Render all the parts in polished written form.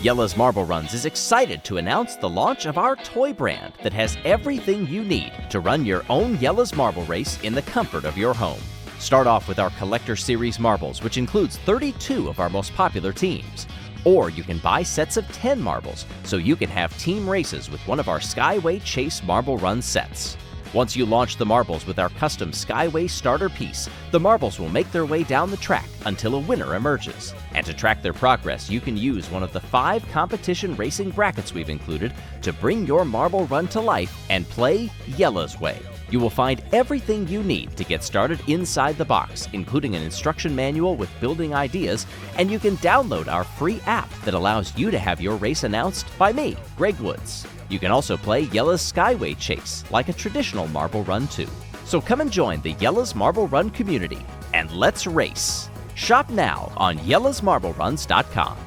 Jelle's Marble Runs is excited to announce the launch of our toy brand that has everything you need to run your own Jelle's Marble Race in the comfort of your home. Start off with our Collector Series marbles, which includes 32 of our most popular teams. Or you can buy sets of 10 marbles, so you can have team races with one of our Skyway Chase Marble Run sets. Once you launch the marbles with our custom Skyway starter piece, the marbles will make their way down the track until a winner emerges. And to track their progress, you can use one of the 5 competition racing brackets we've included to bring your marble run to life and play Jelle's way. You will find everything you need to get started inside the box, including an instruction manual with building ideas, and you can download our free app that allows you to have your race announced by me, Greg Woods. You can also play Jelle's Skyway Chase like a traditional marble run too. So come and join the Jelle's Marble Run community, and let's race. Shop now on jellesmarbleruns.com.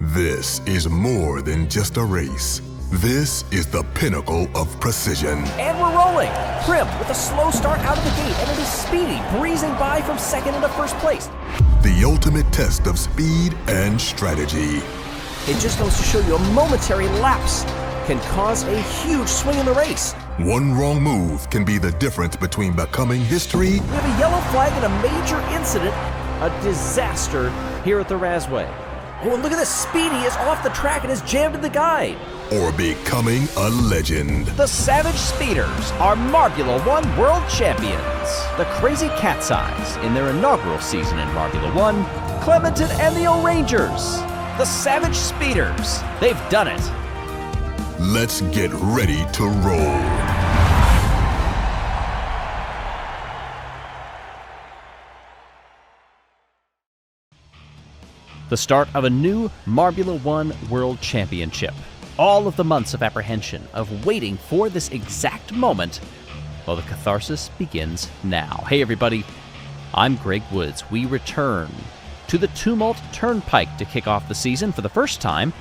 This is more than just a race. This is the pinnacle of precision. And we're rolling! Prim with a slow start out of the gate, and it is Speedy breezing by from second into first place. The ultimate test of speed and strategy. It just goes to show you a momentary lapse can cause a huge swing in the race. One wrong move can be the difference between becoming history. We have a yellow flag and a major incident, a disaster here at the O'Raceway. Oh, and look at this. Speedy is off the track and is jammed in the guide. Or becoming a legend. The Savage Speeders are Marbula One World Champions. The Crazy Cat's Eyes in their inaugural season in Marbula One, Clementon and the O'Rangers. The Savage Speeders. They've done it. Let's get ready to roll. The start of a new Marbula One World Championship. All of the months of apprehension, of waiting for this exact moment, well, the catharsis begins now. Hey everybody, I'm Greg Woods. We return to the Tumult Turnpike to kick off the season for the first time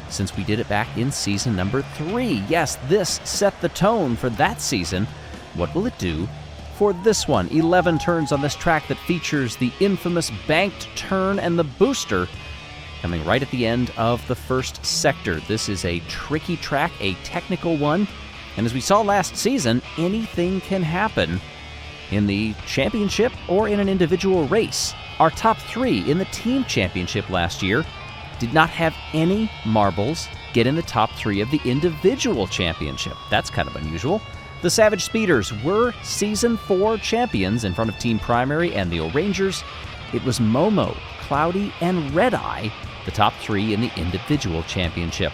since we did it back in season number 3. Yes, this set the tone for that season. What will it do for this one? 11 turns on this track that features the infamous banked turn and the booster coming right at the end of the first sector. This is a tricky track, a technical one, and as we saw last season, anything can happen in the championship or in an individual race. Our top 3 in the team championship last year did not have any marbles get in the top 3 of the individual championship. That's kind of unusual. The Savage Speeders were Season 4 champions in front of Team Primary and the O'Rangers. It was Momo, Cloudy, and Red Eye, the top 3 in the individual championship.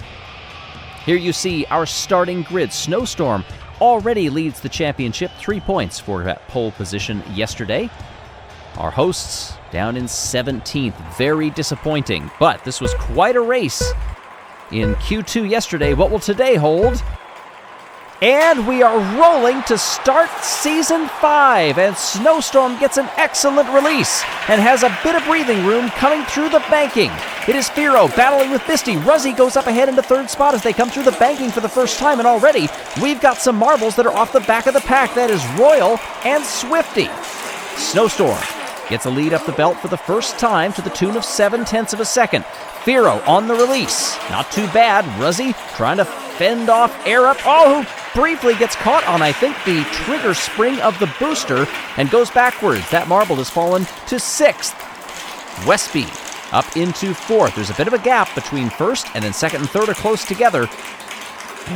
Here you see our starting grid. Snowstorm already leads the championship, 3 points for that pole position yesterday. Our hosts down in 17th, very disappointing, but this was quite a race in Q2 yesterday. What will today hold? And we are rolling to start Season 5, and Snowstorm gets an excellent release and has a bit of breathing room coming through the banking. It is Firo battling with Misty. Ruzzy goes up ahead into 3rd spot as they come through the banking for the first time, and already we've got some marbles that are off the back of the pack. That is Royal and Swifty. Snowstorm gets a lead up the belt for the first time to the tune of 0.7 of a second. Firo on the release. Not too bad. Ruzzy trying to fend off Air Up. Oh, who briefly gets caught on, I think, the trigger spring of the booster and goes backwards. That marble has fallen to 6th. Westby up into 4th. There's a bit of a gap between 1st and then 2nd and 3rd are close together.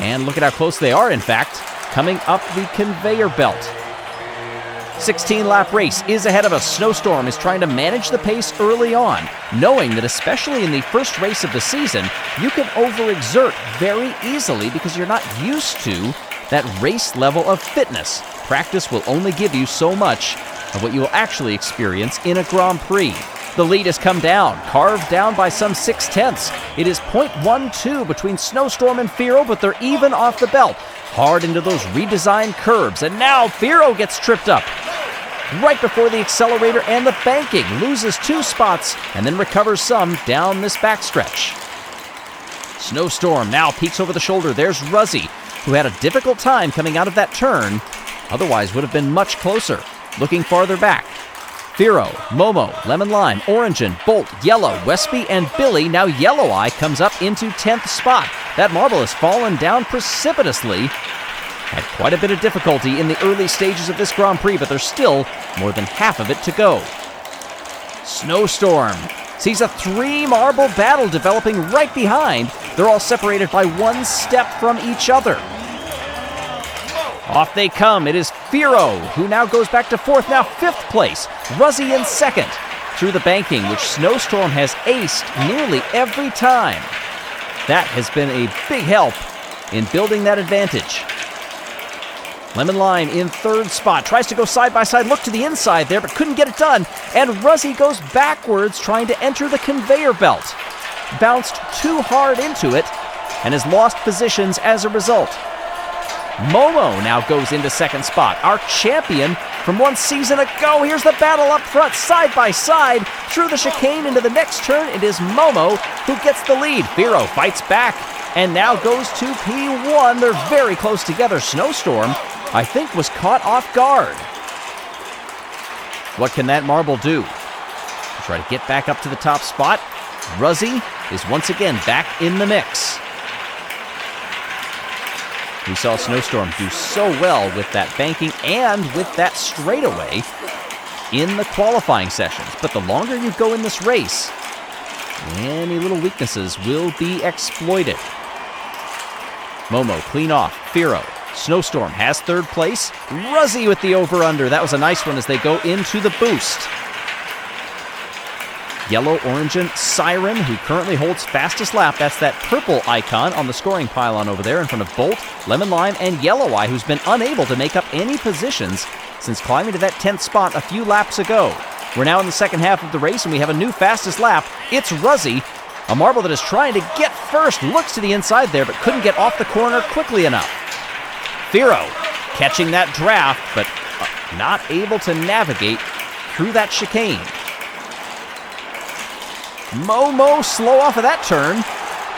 And look at how close they are, in fact, coming up the conveyor belt. 16-lap race is ahead of us. Snowstorm is trying to manage the pace early on, knowing that especially in the first race of the season, you can overexert very easily because you're not used to that race level of fitness. Practice will only give you so much of what you will actually experience in a Grand Prix. The lead has come down, carved down by some 0.6. It is 0.12 between Snowstorm and Firo, but they're even off the belt. Hard into those redesigned curbs, and now Firo gets tripped up right before the accelerator and the banking, loses 2 spots and then recovers some down this backstretch. Snowstorm now peeks over the shoulder. There's Ruzzy, who had a difficult time coming out of that turn, otherwise would have been much closer. Looking farther back, Firo, Momo, Lemon Lime, Orangin, Bolt, Yellow, Wespy, and Billy. Now Yellow Eye comes up into 10th spot. That marble has fallen down precipitously. Had quite a bit of difficulty in the early stages of this Grand Prix, but there's still more than half of it to go. Snowstorm sees a 3-marble battle developing right behind. They're all separated by 1 step from each other. Off they come. It is Firo, who now goes back to 4th, now 5th place. Ruzzy in 2nd through the banking, which Snowstorm has aced nearly every time. That has been a big help in building that advantage. Lemon Lime in 3rd spot, tries to go side by side, look to the inside there, but couldn't get it done. And Ruzzy goes backwards trying to enter the conveyor belt. Bounced too hard into it and has lost positions as a result. Momo now goes into 2nd spot, our champion from 1 season ago. Here's the battle up front, side by side, through the chicane into the next turn. It is Momo who gets the lead. Firo fights back and now goes to P1. They're very close together. Snowstorm, I think, was caught off guard. What can that marble do? Try to get back up to the top spot. Ruzzy is once again back in the mix. We saw Snowstorm do so well with that banking and with that straightaway in the qualifying sessions. But the longer you go in this race, any little weaknesses will be exploited. Momo clean off. Firo. Snowstorm has 3rd place. Ruzzy with the over-under. That was a nice one as they go into the boost. Yellow, Orangin, Siren, who currently holds fastest lap. That's that purple icon on the scoring pylon over there in front of Bolt, Lemon Lime, and Yellow Eye, who's been unable to make up any positions since climbing to that 10th spot a few laps ago. We're now in the second half of the race, and we have a new fastest lap. It's Ruzzy, a marble that is trying to get first. Looks to the inside there, but couldn't get off the corner quickly enough. Firo catching that draft, but not able to navigate through that chicane. Momo slow off of that turn,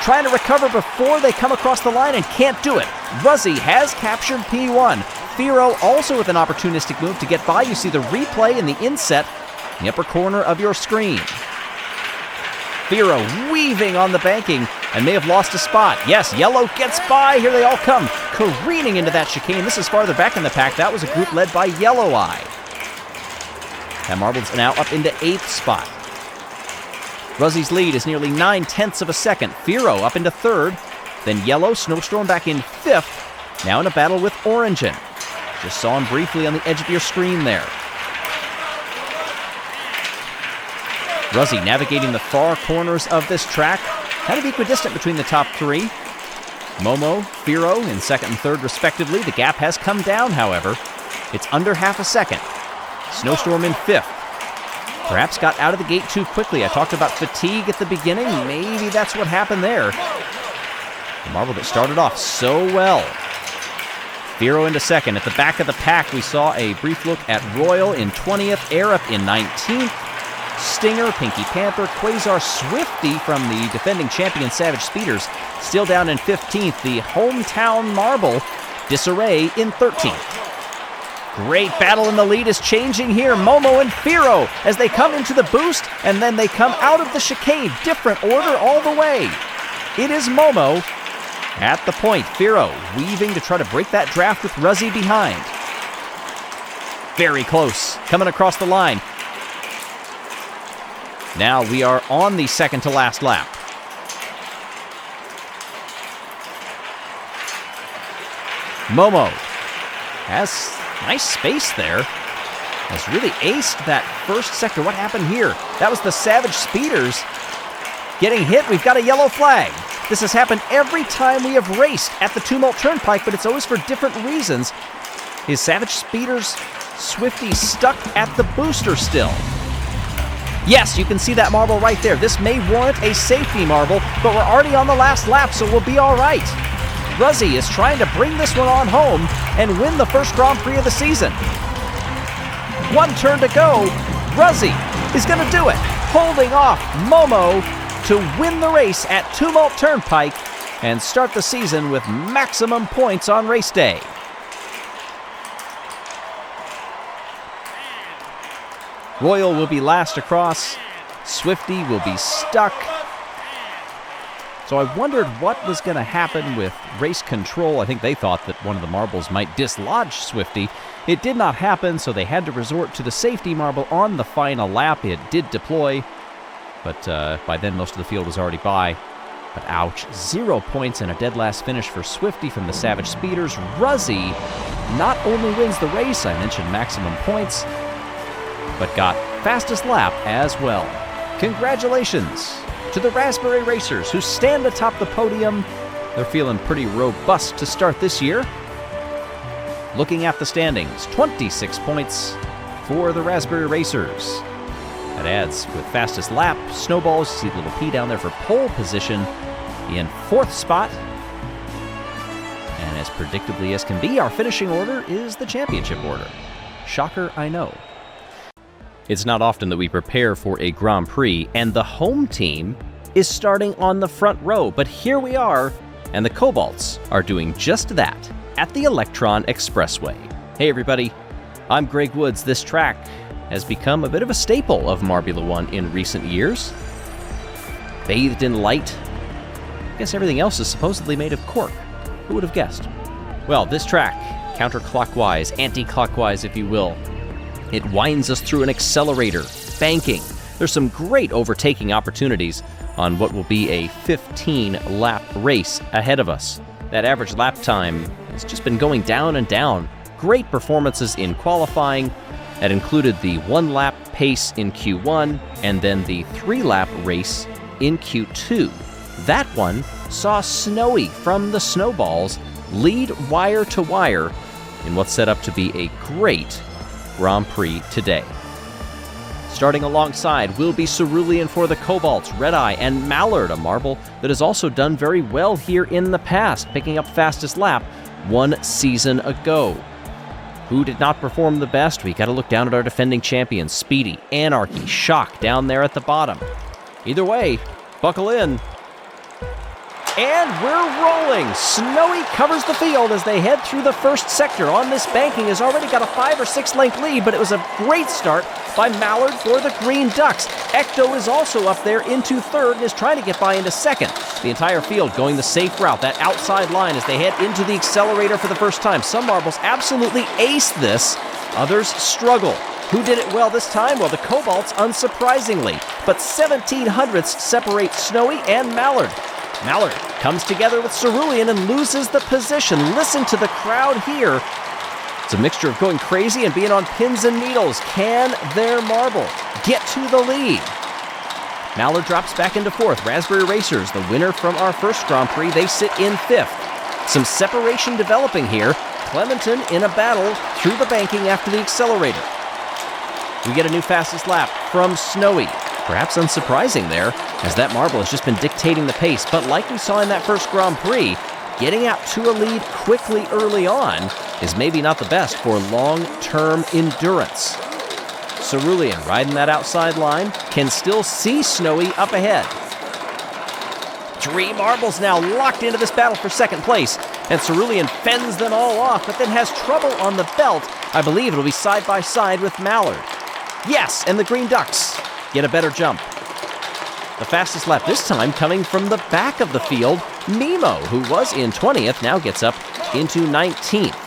trying to recover before they come across the line and can't do it. Ruzzy has captured P1. Firo also with an opportunistic move to get by. You see the replay in the inset in the upper corner of your screen. Firo weaving on the banking and may have lost a spot. Yes, Yellow gets by. Here they all come, careening into that chicane. This is farther back in the pack. That was a group led by Yellow Eye. That marble's now up into 8th spot. Ruzzy's lead is nearly 9/10 of a second. Firo up into 3rd. Then Yellow, Snowstorm back in 5th. Now in a battle with Orangin. Just saw him briefly on the edge of your screen there. Ruzzy navigating the far corners of this track. Kind of equidistant between the top 3. Momo, Firo in 2nd and 3rd respectively. The gap has come down, however. It's under half a second. Snowstorm in 5th. Perhaps got out of the gate too quickly. I talked about fatigue at the beginning. Maybe that's what happened there. The marble that started off so well. Firo into 2nd. At the back of the pack, we saw a brief look at Royal in 20th, Arup in 19th, Stinger, Pinky Panther, Quasar, Swifty from the defending champion Savage Speeders, still down in 15th. The hometown marble, Disarray in 13th. Great battle in the lead is changing here. Momo and Firo as they come into the boost, and then they come out of the chicane. Different order all the way. It is Momo at the point. Firo weaving to try to break that draft with Ruzzy behind. Very close, coming across the line. Now we are on the second to last lap. Momo has nice space there. Has really aced that first sector. What happened here? That was the Savage Speeders getting hit. We've got a yellow flag. This has happened every time we have raced at the Tumult Turnpike, but it's always for different reasons. Is Savage Speeders Swifty stuck at the booster still? Yes, you can see that marble right there. This may warrant a safety marble, but we're already on the last lap, so we'll be all right. Ruzzy is trying to bring this one on home and win the first Grand Prix of the season. One turn to go. Ruzzy is going to do it, holding off Momo to win the race at Tumult Turnpike and start the season with maximum points on race day. Royal will be last across. Swifty will be stuck. So I wondered what was going to happen with race control. I think they thought that one of the marbles might dislodge Swifty. It did not happen, so they had to resort to the safety marble on the final lap. It did deploy, but by then most of the field was already by. But ouch, 0 points and a dead last finish for Swifty from the Savage Speeders. Ruzzy not only wins the race, I mentioned maximum points, but got fastest lap as well. Congratulations to the Raspberry Racers who stand atop the podium. They're feeling pretty robust to start this year. Looking at the standings, 26 points for the Raspberry Racers. That adds with fastest lap, Snowballs, you see the little P down there for pole position in 4th spot. And as predictably as can be, our finishing order is the championship order. Shocker, I know. It's not often that we prepare for a Grand Prix, and the home team is starting on the front row, but here we are, and the Cobalts are doing just that at the Electron Expressway. Hey everybody, I'm Greg Woods. This track has become a bit of a staple of Marbula One in recent years. Bathed in light. I guess everything else is supposedly made of cork. Who would have guessed? Well, this track, counterclockwise, anti-clockwise if you will, it winds us through an accelerator, banking. There's some great overtaking opportunities on what will be a 15-lap race ahead of us. That average lap time has just been going down and down. Great performances in qualifying. That included the 1-lap pace in Q1 and then the 3-lap race in Q2. That one saw Snowy from the Snowballs lead wire to wire in what's set up to be a great Grand Prix today. Starting alongside will be Cerulean for the Cobalts, Red Eye, and Mallard, a marble that has also done very well here in the past, picking up fastest lap 1 season ago. Who did not perform the best? We got to look down at our defending champions, Speedy, Anarchy, Shock down there at the bottom. Either way, buckle in. And we're rolling. Snowy covers the field as they head through the first sector. On this banking has already got a 5 or 6 length lead, but it was a great start by Mallard for the Green Ducks. Ecto is also up there into 3rd and is trying to get by into 2nd. The entire field going the safe route, that outside line as they head into the accelerator for the first time. Some marbles absolutely ace this, others struggle. Who did it well this time? Well, the Cobalts, unsurprisingly. But 1700ths separate Snowy and Mallard. Mallard comes together with Cerulean and loses the position. Listen to the crowd here. It's a mixture of going crazy and being on pins and needles. Can their marble get to the lead? Mallard drops back into 4th. Raspberry Racers, the winner from our first Grand Prix, they sit in 5th. Some separation developing here. Clementon in a battle through the banking after the accelerator. We get a new fastest lap from Snowy. Perhaps unsurprising there, as that marble has just been dictating the pace. But like we saw in that first Grand Prix, getting out to a lead quickly early on is maybe not the best for long-term endurance. Cerulean riding that outside line, can still see Snowy up ahead. 3 marbles now locked into this battle for 2nd place, and Cerulean fends them all off, but then has trouble on the belt. I believe it'll be side by side with Mallard. Yes, and the Green Ducks get a better jump. The fastest lap this time coming from the back of the field. Nemo, who was in 20th, now gets up into 19th.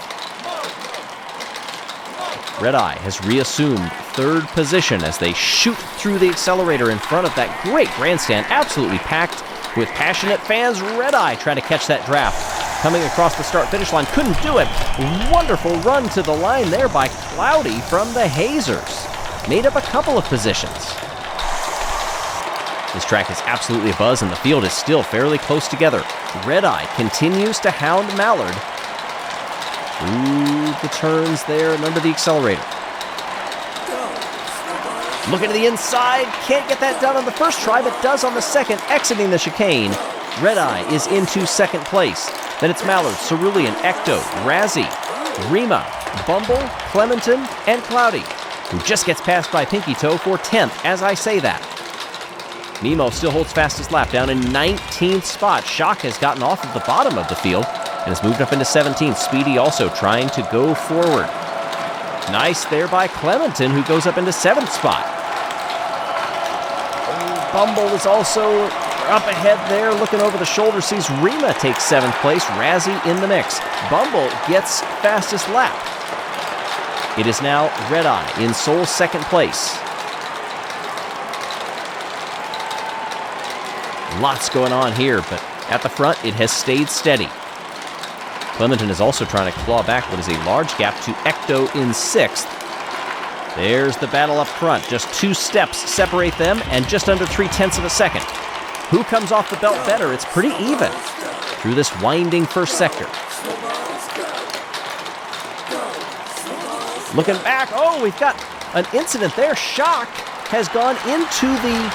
Red Eye has reassumed 3rd position as they shoot through the accelerator in front of that great grandstand, absolutely packed with passionate fans. Red Eye trying to catch that draft. Coming across the start-finish line, couldn't do it. Wonderful run to the line there by Cloudy from the Hazers. Made up a couple of positions. This track is absolutely abuzz, and the field is still fairly close together. Red Eye continues to hound Mallard through the turns there and under the accelerator. Looking to the inside, can't get that done on the first try, but does on the second, exiting the chicane. Red Eye is into 2nd place. Then it's Mallard, Cerulean, Ecto, Razzie, Rima, Bumble, Clementon, and Cloudy, who just gets passed by Pinky Toe for 10th as I say that. Nemo still holds fastest lap down in 19th spot. Shock has gotten off of the bottom of the field and has moved up into 17th. Speedy also trying to go forward. Nice there by Clementon, who goes up into 7th spot. Bumble is also up ahead there, looking over the shoulder, sees Rima take 7th place, Razzie in the mix. Bumble gets fastest lap. It is now Red Eye in sole 2nd place. Lots going on here, but at the front, it has stayed steady. Clementon is also trying to claw back what is a large gap to Ecto in 6th. There's the battle up front. Just 2 steps separate them, and just under 0.3 of a second. Who comes off the belt better? It's pretty even through this winding first sector. Looking back, oh, we've got an incident there. Shock has gone into the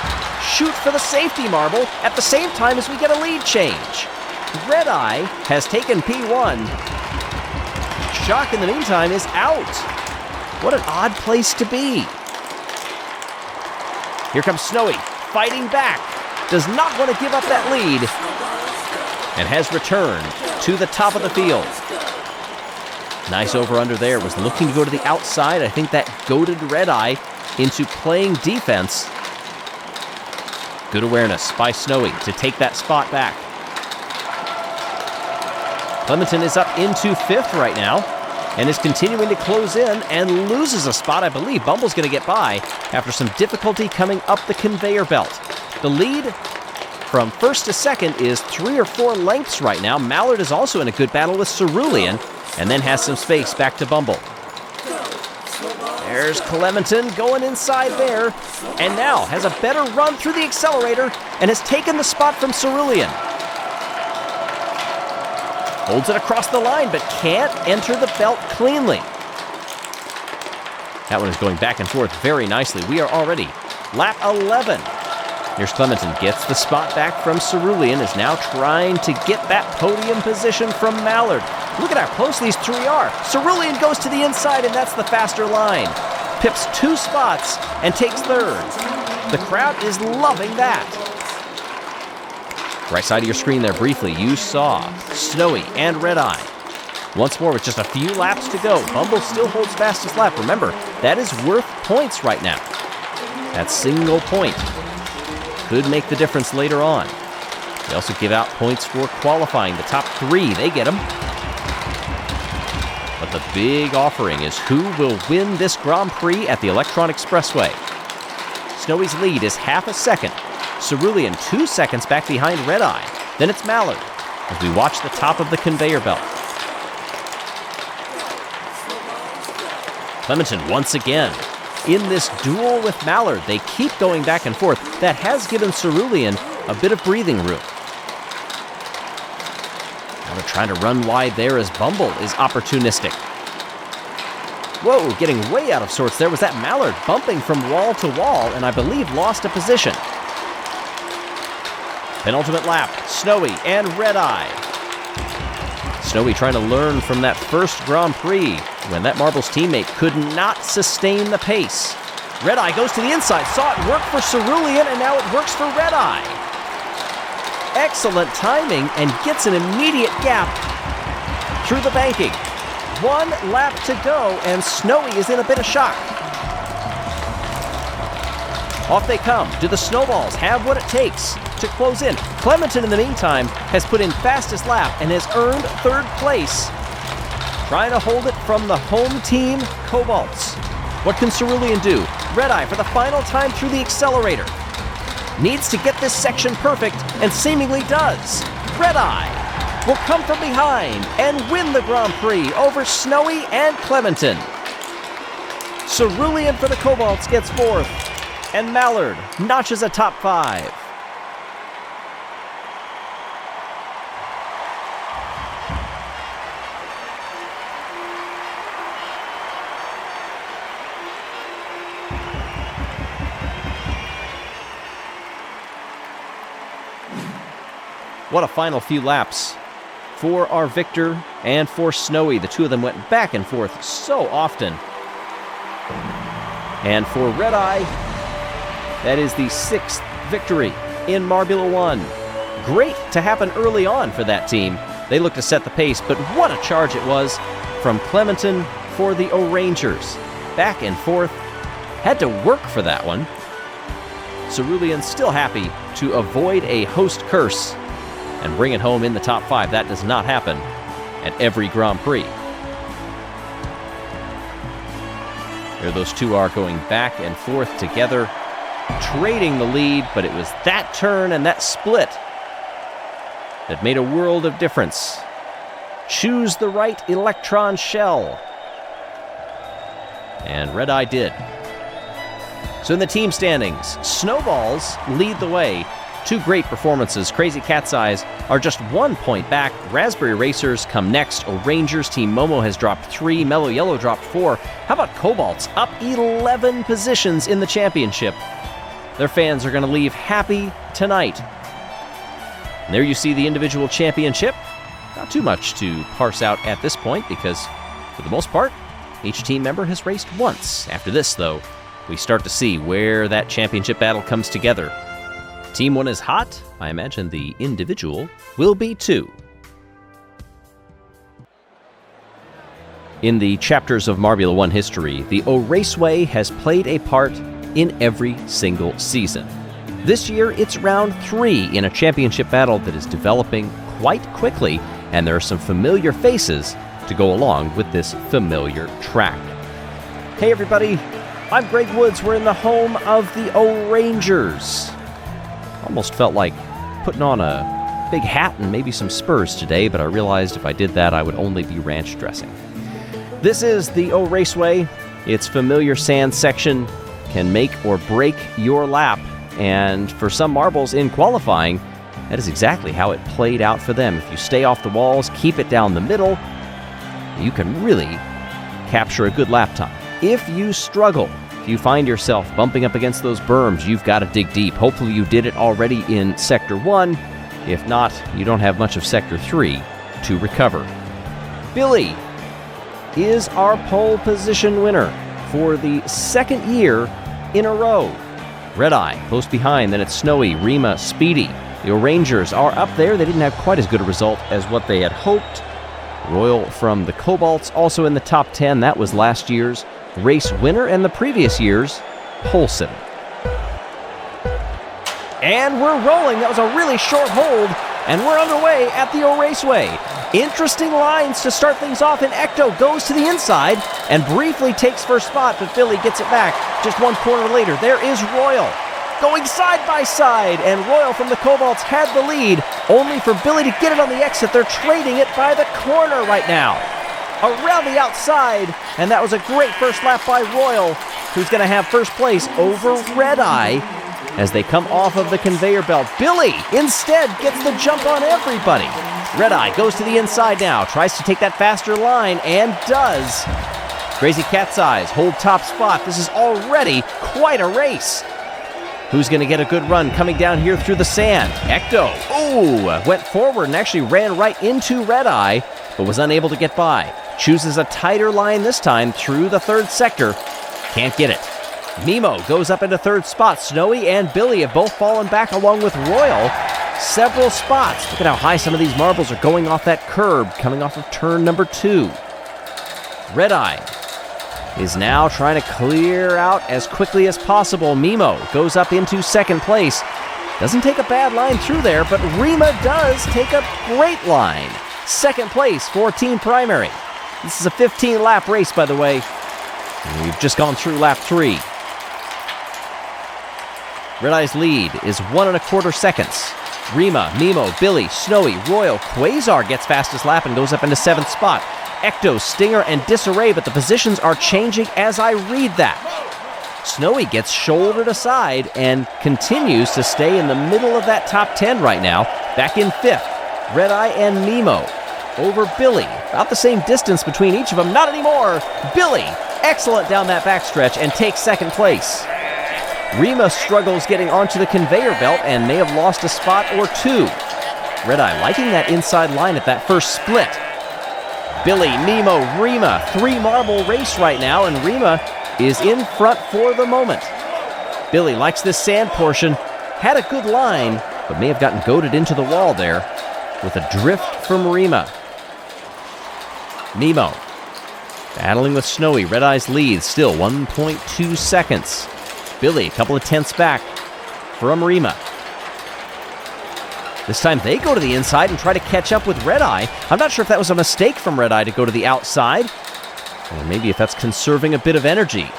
chute for the safety marble at the same time as we get a lead change. Red Eye has taken P1. Shock, in the meantime, is out. What an odd place to be. Here comes Snowy, fighting back. Does not want to give up that lead. And has returned to the top of the field. Nice over-under there. Was looking to go to the outside. I think that goaded Red Eye into playing defense. Good awareness by Snowy to take that spot back. Clementon is up into 5th right now and is continuing to close in and loses a spot. I believe Bumble's going to get by after some difficulty coming up the conveyor belt. The lead from 1st to 2nd is 3 or 4 lengths right now. Mallard is also in a good battle with Cerulean and then has some space back to Bumble. There's Clementon going inside there and now has a better run through the accelerator and has taken the spot from Cerulean. Holds it across the line, but can't enter the belt cleanly. That one is going back and forth very nicely. We are already lap 11. Here's Clementon, gets the spot back from Cerulean, is now trying to get that podium position from Mallard. Look at how close these 3 are. Cerulean goes to the inside, and that's the faster line. Pips 2 spots and takes 3rd. The crowd is loving that. Right side of your screen there briefly, you saw Snowy and Red Eye. Once more with just a few laps to go. Bumble still holds fastest lap. Remember, that is worth points right now. That single point could make the difference later on. They also give out points for qualifying. The top 3, they get them. But the big offering is who will win this Grand Prix at the Electron Expressway. Snowy's lead is half a second. Cerulean 2 seconds back behind Red Eye. Then it's Mallard as we watch the top of the conveyor belt. Clementon once again in this duel with Mallard. They keep going back and forth. That has given Cerulean a bit of breathing room. Now they're trying to run wide there as Bumble is opportunistic. Whoa, getting way out of sorts there. Was that Mallard bumping from wall to wall and I believe lost a position. Penultimate lap, Snowy and Red Eye. Snowy trying to learn from that first Grand Prix when that Marbles teammate could not sustain the pace. Red Eye goes to the inside, saw it work for Cerulean, and now it works for Red Eye. Excellent timing and gets an immediate gap through the banking. 1 lap to go, and Snowy is in a bit of shock. Off they come. Do the Snowballs have what it takes to close in? Clementon, in the meantime, has put in fastest lap and has earned 3rd place. Trying to hold it from the home team, Cobalts. What can Cerulean do? Red Eye for the final time through the accelerator. Needs to get this section perfect, and seemingly does. Red Eye will come from behind and win the Grand Prix over Snowy and Clementon. Cerulean for the Cobalts gets 4th. And Mallard notches a top 5. What a final few laps for our Victor and for Snowy. The 2 of them went back and forth so often. And for Red Eye, that is the 6th victory in Marbula One. Great to happen early on for that team. They look to set the pace, but what a charge it was from Clementon for the O'Rangers. back and forth. Had to work for that one. Cerulean still happy to avoid a host curse and bring it home in the top 5. That does not happen at every Grand Prix. There those two are going back and forth together, trading the lead, but it was that turn and that split that made a world of difference. Choose the right Electron shell. And Red Eye did. So in the team standings, Snowballs lead the way. 2 great performances. Crazy Cat's Eyes are just 1 point back. Raspberry Racers come next. O'Rangers Team Momo has dropped 3. Mellow Yellow dropped 4. How about Cobalt's up 11 positions in the championship? Their fans are going to leave happy tonight. And there you see the individual championship. Not too much to parse out at this point because, for the most part, each team member has raced once. After this, though, we start to see where that championship battle comes together. Team 1 is hot. I imagine the individual will be too. In the chapters of Marbula One history, the O'Raceway has played a part in every single season. This year, it's round 3 in a championship battle that is developing quite quickly, and there are some familiar faces to go along with this familiar track. Hey everybody, I'm Greg Woods. We're in the home of the O'Rangers. Almost felt like putting on a big hat and maybe some spurs today, but I realized if I did that, I would only be ranch dressing. This is the O'Raceway. Its familiar sand section can make or break your lap, and for some marbles in qualifying, that is exactly how it played out for them. If you stay off the walls, keep it down the middle, you can really capture a good lap time. If you struggle, if you find yourself bumping up against those berms, you've got to dig deep. Hopefully you did it already in Sector 1. If not, you don't have much of Sector 3 to recover. Billy is our pole position winner for the 2nd year in a row. Red Eye close behind, then it's Snowy, Rima, Speedy. The O'Rangers are up there. They didn't have quite as good a result as what they had hoped. Royal from the Cobalts also in the top 10. That was last year's race winner and the previous year's pole sitter. And we're rolling. That was a really short hold, and we're underway at the O'Raceway. Interesting lines to start things off, and Ecto goes to the inside and briefly takes first spot, but Billy gets it back just 1 corner later. There is Royal going side by side, and Royal from the Cobalts had the lead, only for Billy to get it on the exit. They're trading it by the corner right now. Around the outside, and that was a great first lap by Royal, who's going to have first place over Red Eye as they come off of the conveyor belt. Billy instead gets the jump on everybody. Red Eye goes to the inside now, tries to take that faster line, and does. Crazy Cat's Eyes hold top spot. This is already quite a race. Who's going to get a good run coming down here through the sand? Ecto, went forward and actually ran right into Red Eye, but was unable to get by. Chooses a tighter line this time through the 3rd sector. Can't get it. Mimo goes up into 3rd spot. Snowy and Billy have both fallen back along with Royal. Several spots. Look at how high some of these marbles are going off that curb, coming off of turn number 2. Red Eye is now trying to clear out as quickly as possible. Mimo goes up into 2nd place. Doesn't take a bad line through there, but Rima does take a great line. 2nd place for Team Primary. This is a 15-lap race, by the way. And we've just gone through lap 3. Red Eye's lead is 1 1/4 seconds. Rima, Mimo, Billy, Snowy, Royal, Quasar gets fastest lap and goes up into 7th spot. Ecto, Stinger, and Disarray, but the positions are changing as I read that. Snowy gets shouldered aside and continues to stay in the middle of that top 10 right now. Back in 5th, Red Eye and Mimo over Billy. About the same distance between each of them. Not anymore. Billy, excellent down that backstretch and takes 2nd place. Rima struggles getting onto the conveyor belt and may have lost a spot or 2. Red Eye liking that inside line at that first split. Billy, Mimo, Rima, 3-marble race right now, and Rima is in front for the moment. Billy likes this sand portion, had a good line, but may have gotten goaded into the wall there with a drift from Rima. Mimo Battling with Snowy, Red Eye's lead, still 1.2 seconds. Billy, a couple of tenths back from Rima. This time they go to the inside and try to catch up with Red Eye. I'm not sure if that was a mistake from Red Eye to go to the outside, or maybe if that's conserving a bit of energy.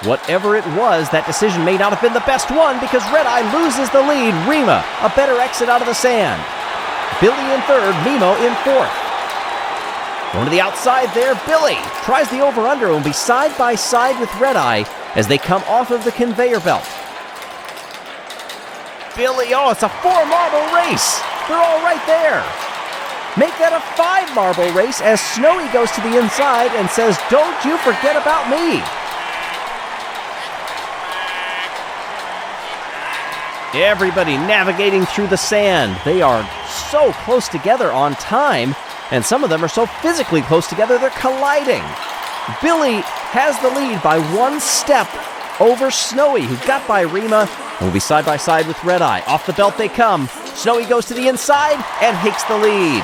Whatever it was, that decision may not have been the best one because Red Eye loses the lead. Rima, a better exit out of the sand. Billy in third, Mimo in fourth. Going to the outside there, Billy tries the over-under and will be side by side with Red Eye as they come off of the conveyor belt. Billy, it's a 4-marble race. They're all right there. Make that a 5-marble race as Snowy goes to the inside and says, "Don't you forget about me." Everybody navigating through the sand. They are so close together on time, and some of them are so physically close together they're colliding. Billy has the lead by 1 step over Snowy, who got by Rima and will be side by side with Red Eye. Off the belt they come. Snowy goes to the inside and takes the lead.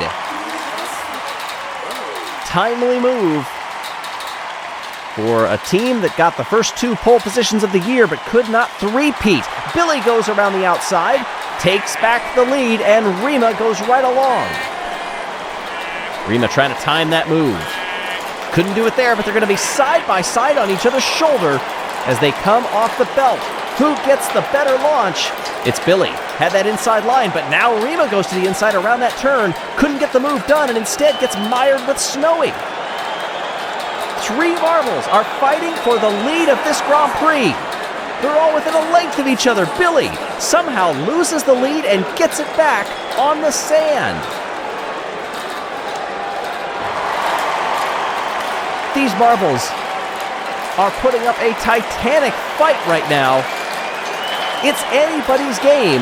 Timely move for a team that got the first 2 pole positions of the year but could not three-peat. Billy goes around the outside, takes back the lead, and Rima goes right along. Rima trying to time that move. Couldn't do it there, but they're going to be side by side on each other's shoulder as they come off the belt. Who gets the better launch? It's Billy. Had that inside line, but now Rima goes to the inside around that turn. Couldn't get the move done and instead gets mired with Snowy. 3 marbles are fighting for the lead of this Grand Prix. They're all within a length of each other. Billy somehow loses the lead and gets it back on the sand. These marbles are putting up a titanic fight right now. It's anybody's game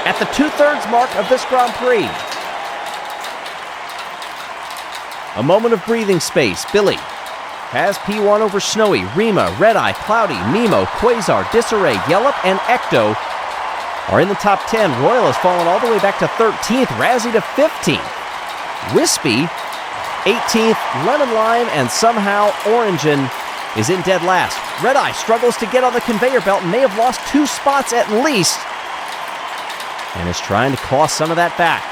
at the 2/3 mark of this Grand Prix. A moment of breathing space. Billy has P1 over Snowy, Rima, Red Eye, Cloudy, Nemo, Quasar, Disarray, Yellup, and Ecto are in the top 10. Royal has fallen all the way back to 13th, Razzie to 15th. Wispy, 18th, Lemon Lime, and somehow Orangen is in dead last. Red Eye struggles to get on the conveyor belt and may have lost 2 spots at least, and is trying to claw some of that back.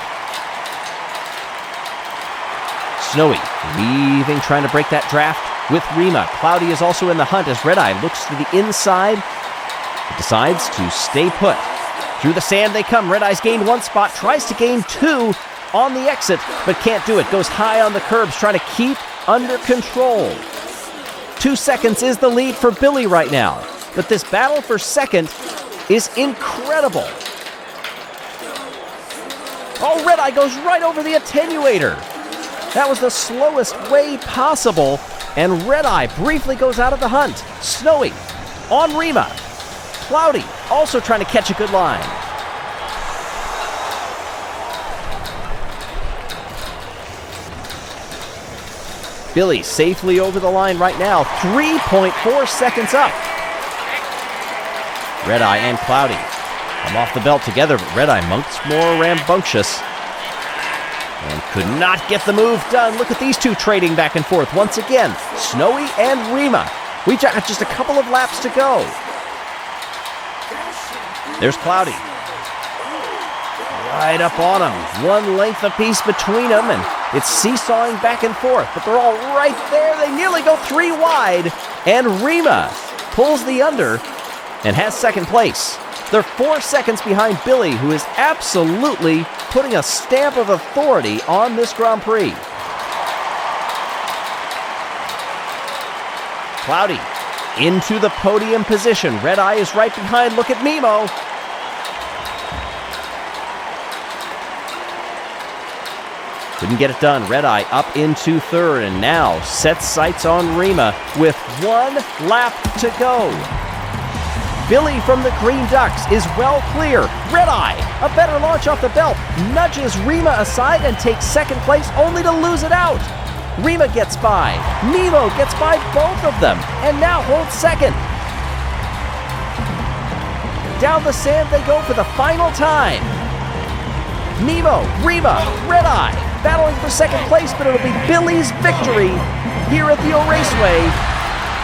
Snowy weaving, trying to break that draft with Rima. Cloudy is also in the hunt as Red Eye looks to the inside, but decides to stay put. Through the sand they come. Red Eye's gained 1 spot, tries to gain 2 on the exit, but can't do it. Goes high on the curbs, trying to keep under control. 2 seconds is the lead for Billy right now, but this battle for second is incredible. Red Eye goes right over the attenuator. That was the slowest way possible, and Red Eye briefly goes out of the hunt. Snowy on Rima. Cloudy also trying to catch a good line. Billy safely over the line right now, 3.4 seconds up. Red Eye and Cloudy come off the belt together, but Red Eye much more rambunctious and could not get the move done. Look at these two trading back and forth once again. Snowy and Rima. We got just a couple of laps to go. There's Cloudy. Right up on him. 1 length apiece between them, and it's seesawing back and forth, but they're all right there. They nearly go 3 wide, and Rima pulls the under and has second place. They're 4 seconds behind Billy, who is absolutely putting a stamp of authority on this Grand Prix. Cloudy into the podium position. Red Eye is right behind. Look at Mimo. Couldn't get it done. Red Eye up into third and now sets sights on Rima with 1 lap to go. Billy from the Green Ducks is well clear. Red Eye, a better launch off the belt, nudges Rima aside and takes second place only to lose it out. Rima gets by. Nemo gets by both of them and now holds second. Down the sand they go for the final time. Nemo, Rima, Red Eye battling for second place, but it'll be Billy's victory here at the O'Raceway.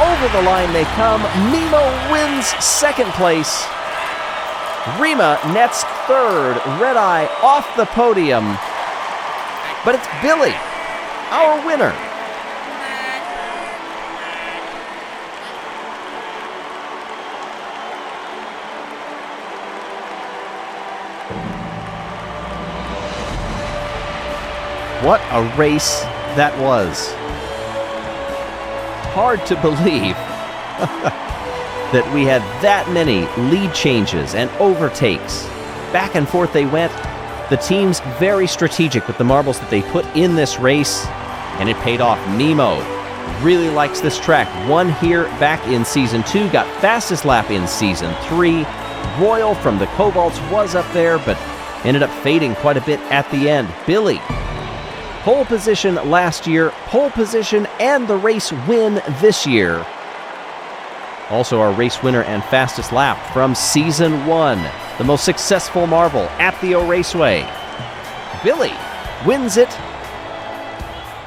Over the line they come. Nemo wins second place. Rima nets third. Red Eye off the podium. But it's Billy, our winner. What a race that was. Hard to believe that we had that many lead changes and overtakes. Back and forth they went. The team's very strategic with the marbles that they put in this race, and it paid off. Nemo really likes this track. Won here back in Season 2, got fastest lap in Season 3. Royal from the Cobalts was up there, but ended up fading quite a bit at the end. Billy, pole position last year, pole position and the race win this year. Also our race winner and fastest lap from Season 1, the most successful marble at the O'Raceway. Billy wins it.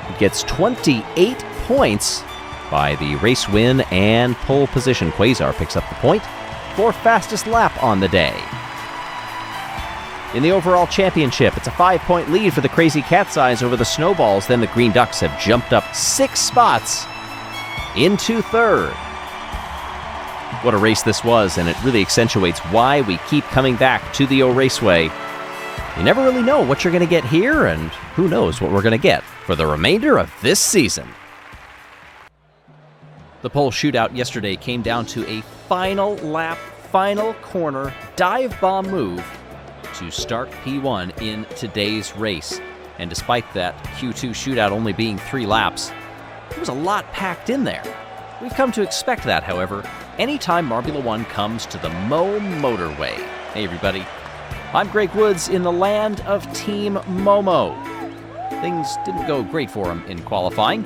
He gets 28 points by the race win and pole position. Quasar picks up the point for fastest lap on the day. In the overall championship, it's a 5-point lead for the Crazy Cat's Eyes over the Snowballs. Then the Green Ducks have jumped up 6 spots into third. What a race this was, and it really accentuates why we keep coming back to the O'Raceway. You never really know what you're going to get here, and who knows what we're going to get for the remainder of this season. The pole shootout yesterday came down to a final lap, final corner, dive bomb move to start P1 in today's race. And despite that Q2 shootout only being 3 laps, there was a lot packed in there. We've come to expect that, however, anytime Marbula One comes to the Momotorway. Hey everybody, I'm Greg Woods in the land of Team Momo. Things didn't go great for him in qualifying,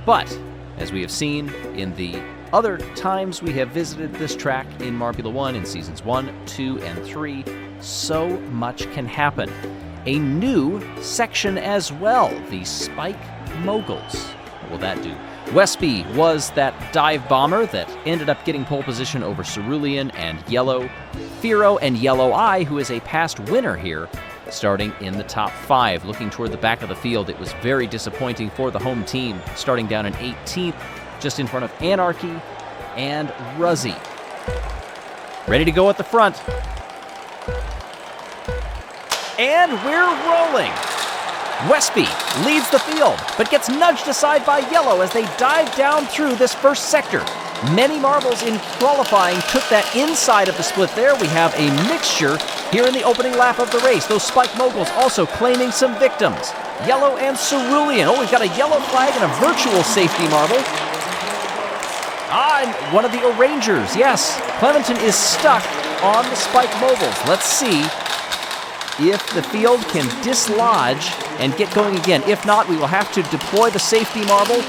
but as we have seen in the other times we have visited this track in Marbula One in Seasons 1, 2, and 3, so much can happen. A new section as well, the Spike Moguls. What will that do? Westby was that dive bomber that ended up getting pole position over Cerulean and Yellow. Firo and Yellow Eye, who is a past winner here, starting in the top 5. Looking toward the back of the field, it was very disappointing for the home team, starting down in 18th, just in front of Anarchy and Ruzzy. Ready to go at the front. And we're rolling. Westby leads the field, but gets nudged aside by Yellow as they dive down through this first sector. Many marbles in qualifying took that inside of the split there. We have a mixture here in the opening lap of the race. Those Spike Moguls also claiming some victims. Yellow and Cerulean. Oh, we've got a yellow flag and a virtual safety marble. And one of the O'Rangers, yes. Clementon is stuck on the Spike Moguls. Let's see if the field can dislodge and get going again. If not, we will have to deploy the safety marble.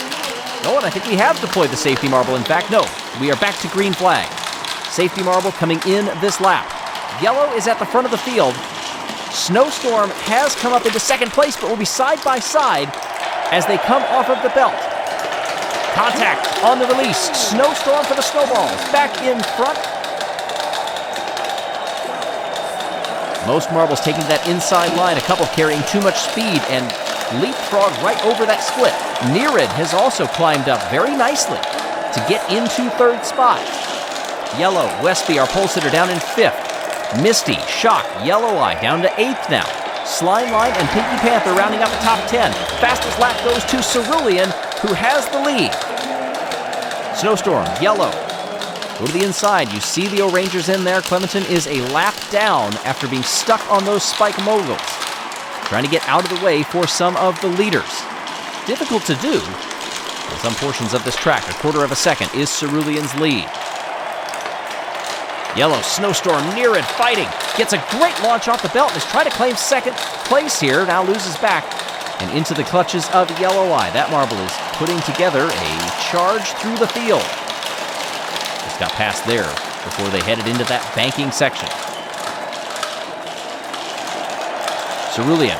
Oh, and I think we have deployed the safety marble. In fact, no, we are back to green flag. Safety marble coming in this lap. Yellow is at the front of the field. Snowstorm has come up into second place, but will be side by side as they come off of the belt. Contact on the release. Snowstorm for the Snowballs. Back in front. Most marbles taking that inside line, a couple carrying too much speed and leapfrog right over that split. Nerid has also climbed up very nicely to get into third spot. Yellow, Westby, our pole sitter, down in 5th. Misty, Shock, Yellow Eye down to 8th now. Slime Line and Pinky Panther rounding out the top 10. Fastest lap goes to Cerulean, who has the lead. Snowstorm, Yellow. Go to the inside. You see the O'Rangers in there. Clementon is a lap down after being stuck on those Spike Moguls. Trying to get out of the way for some of the leaders. Difficult to do. In some portions of this track, a quarter of a second is Cerulean's lead. Yellow, Snowstorm, Nerid fighting. Gets a great launch off the belt and is trying to claim second place here. Now loses back and into the clutches of Yellow Eye. That marble is putting together a charge through the field. Just got past there before they headed into that banking section. Cerulean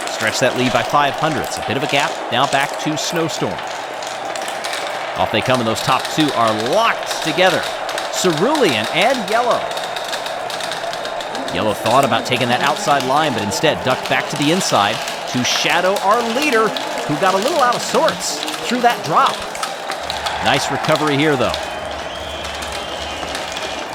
stretched that lead by 0.05. A bit of a gap. Now back to Snowstorm. Off they come, and those top two are locked together. Cerulean and Yellow. Yellow thought about taking that outside line, but instead ducked back to the inside to shadow our leader, who got a little out of sorts through that drop. Nice recovery here, though.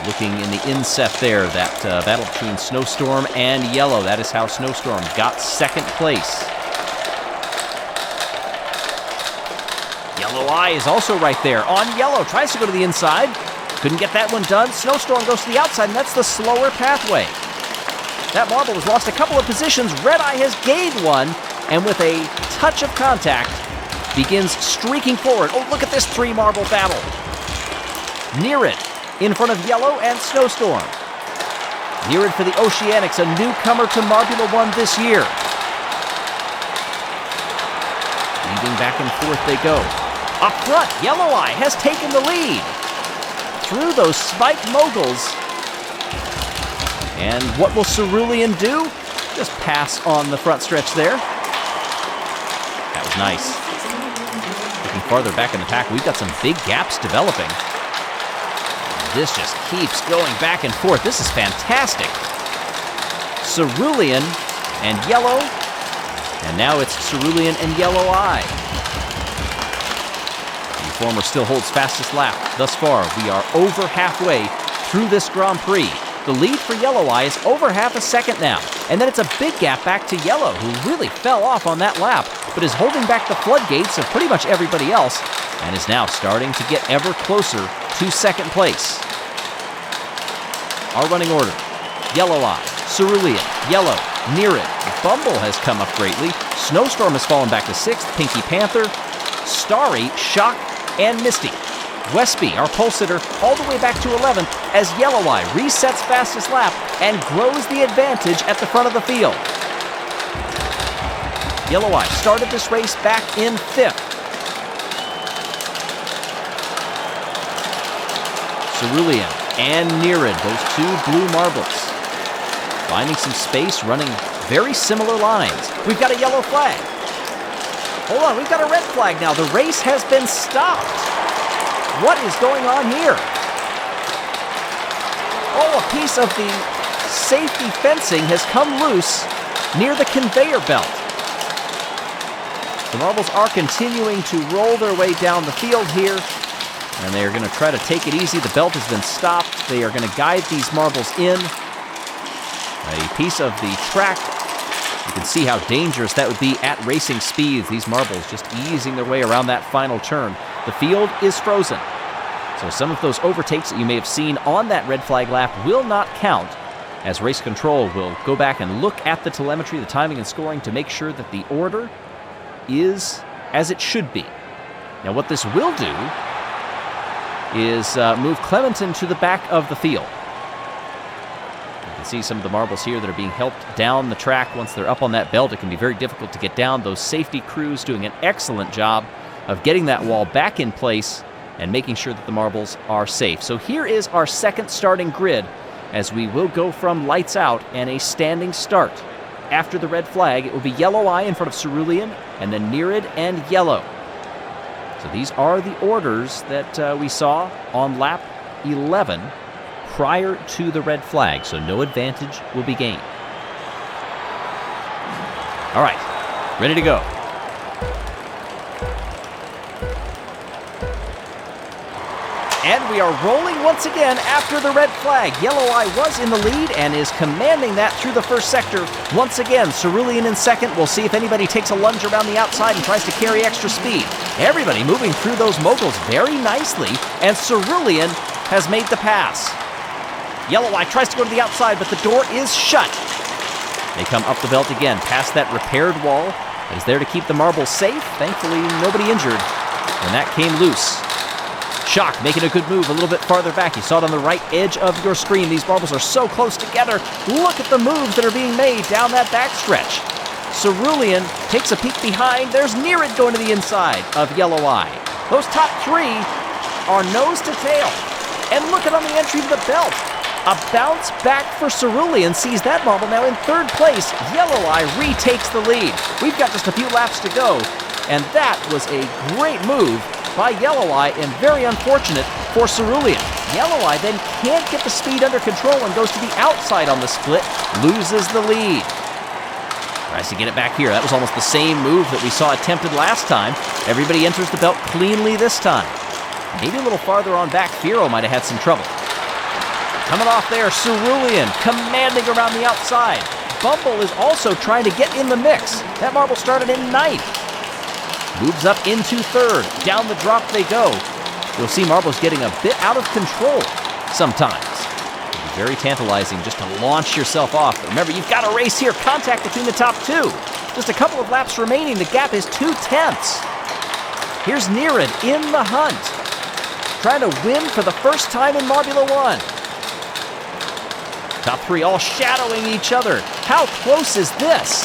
Looking in the inset there, that battle between Snowstorm and Yellow. That is how Snowstorm got second place. Yellow Eye is also right there on Yellow. Tries to go to the inside. Couldn't get that one done. Snowstorm goes to the outside, and that's the slower pathway. That marble has lost a couple of positions. Red Eye has gained one, and with a touch of contact, begins streaking forward. Oh, look at this three-marble battle. Nerid in front of Yellow and Snowstorm. Nerid for the Oceanics, a newcomer to Marbula One this year. Leading back and forth they go. Up front, Yellow Eye has taken the lead through those spiked moguls. And what will Cerulean do? Just pass on the front stretch there. That was nice. Looking farther back in the pack, we've got some big gaps developing. This just keeps going back and forth. This is fantastic. Cerulean and Yellow. And now it's Cerulean and Yellow Eye. The former still holds fastest lap. Thus far, we are over halfway through this Grand Prix. The lead for Yellow Eye is over half a second now. And then it's a big gap back to Yellow, who really fell off on that lap, but is holding back the floodgates of pretty much everybody else, and is now starting to get ever closer to second place. Our running order: Yellow Eye, Cerulean, Yellow, Nerid. Bumble has come up greatly. Snowstorm has fallen back to 6th. Pinky Panther, Starry, Shock, and Misty. Westby, our pole sitter, all the way back to 11th as Yellow Eye resets fastest lap and grows the advantage at the front of the field. Yellow Eye started this race back in 5th. Cerulean and Nerid, those two blue marbles, finding some space, running very similar lines. We've got a yellow flag. Hold on, we've got a red flag now. The race has been stopped. What is going on here? Oh, a piece of the safety fencing has come loose near the conveyor belt. The marbles are continuing to roll their way down the field here, and they are going to try to take it easy. The belt has been stopped. They are going to guide these marbles in. A piece of the track. You can see how dangerous that would be at racing speeds. These marbles just easing their way around that final turn. The field is frozen. So some of those overtakes that you may have seen on that red flag lap will not count, as race control will go back and look at the telemetry, the timing and scoring to make sure that the order is as it should be. Now what this will do is move Clementon to the back of the field. You can see some of the marbles here that are being helped down the track. Once they're up on that belt, it can be very difficult to get down. Those safety crews doing an excellent job of getting that wall back in place and making sure that the marbles are safe. So here is our second starting grid, as we will go from lights out and a standing start. After the red flag, it will be Yellow Eye in front of Cerulean, and then Nerid and Yellow. So these are the orders that we saw on lap 11 prior to the red flag, so no advantage will be gained. All right, ready to go. And we are rolling once again after the red flag. Yellow Eye was in the lead and is commanding that through the first sector. Once again, Cerulean in second. We'll see if anybody takes a lunge around the outside and tries to carry extra speed. Everybody moving through those moguls very nicely, and Cerulean has made the pass. Yellow Eye tries to go to the outside, but the door is shut. They come up the belt again, past that repaired wall that is there to keep the marbles safe. Thankfully, nobody injured when that came loose. Shock making a good move a little bit farther back. You saw it on the right edge of your screen. These marbles are so close together. Look at the moves that are being made down that backstretch. Cerulean takes a peek behind. There's Nerid going to the inside of Yellow Eye. Those top three are nose to tail. And look at on the entry to the belt. A bounce back for Cerulean sees that marble now in third place. Yellow Eye retakes the lead. We've got just a few laps to go, and that was a great move by Yellow Eye, and very unfortunate for Cerulean. Yellow Eye then can't get the speed under control and goes to the outside on the split, loses the lead. Tries to get it back here. That was almost the same move that we saw attempted last time. Everybody enters the belt cleanly this time. Maybe a little farther on back, Firo might have had some trouble. Coming off there, Cerulean commanding around the outside. Bumble is also trying to get in the mix. That marble started in ninth. Moves up into third. Down the drop they go. You'll see marbles getting a bit out of control sometimes. It'll be very tantalizing just to launch yourself off. But remember, you've got a race here. Contact between the top two. Just a couple of laps remaining. The gap is 2/10. Here's Nerid in the hunt, trying to win for the first time in Marbula One. Top three all shadowing each other. How close is this?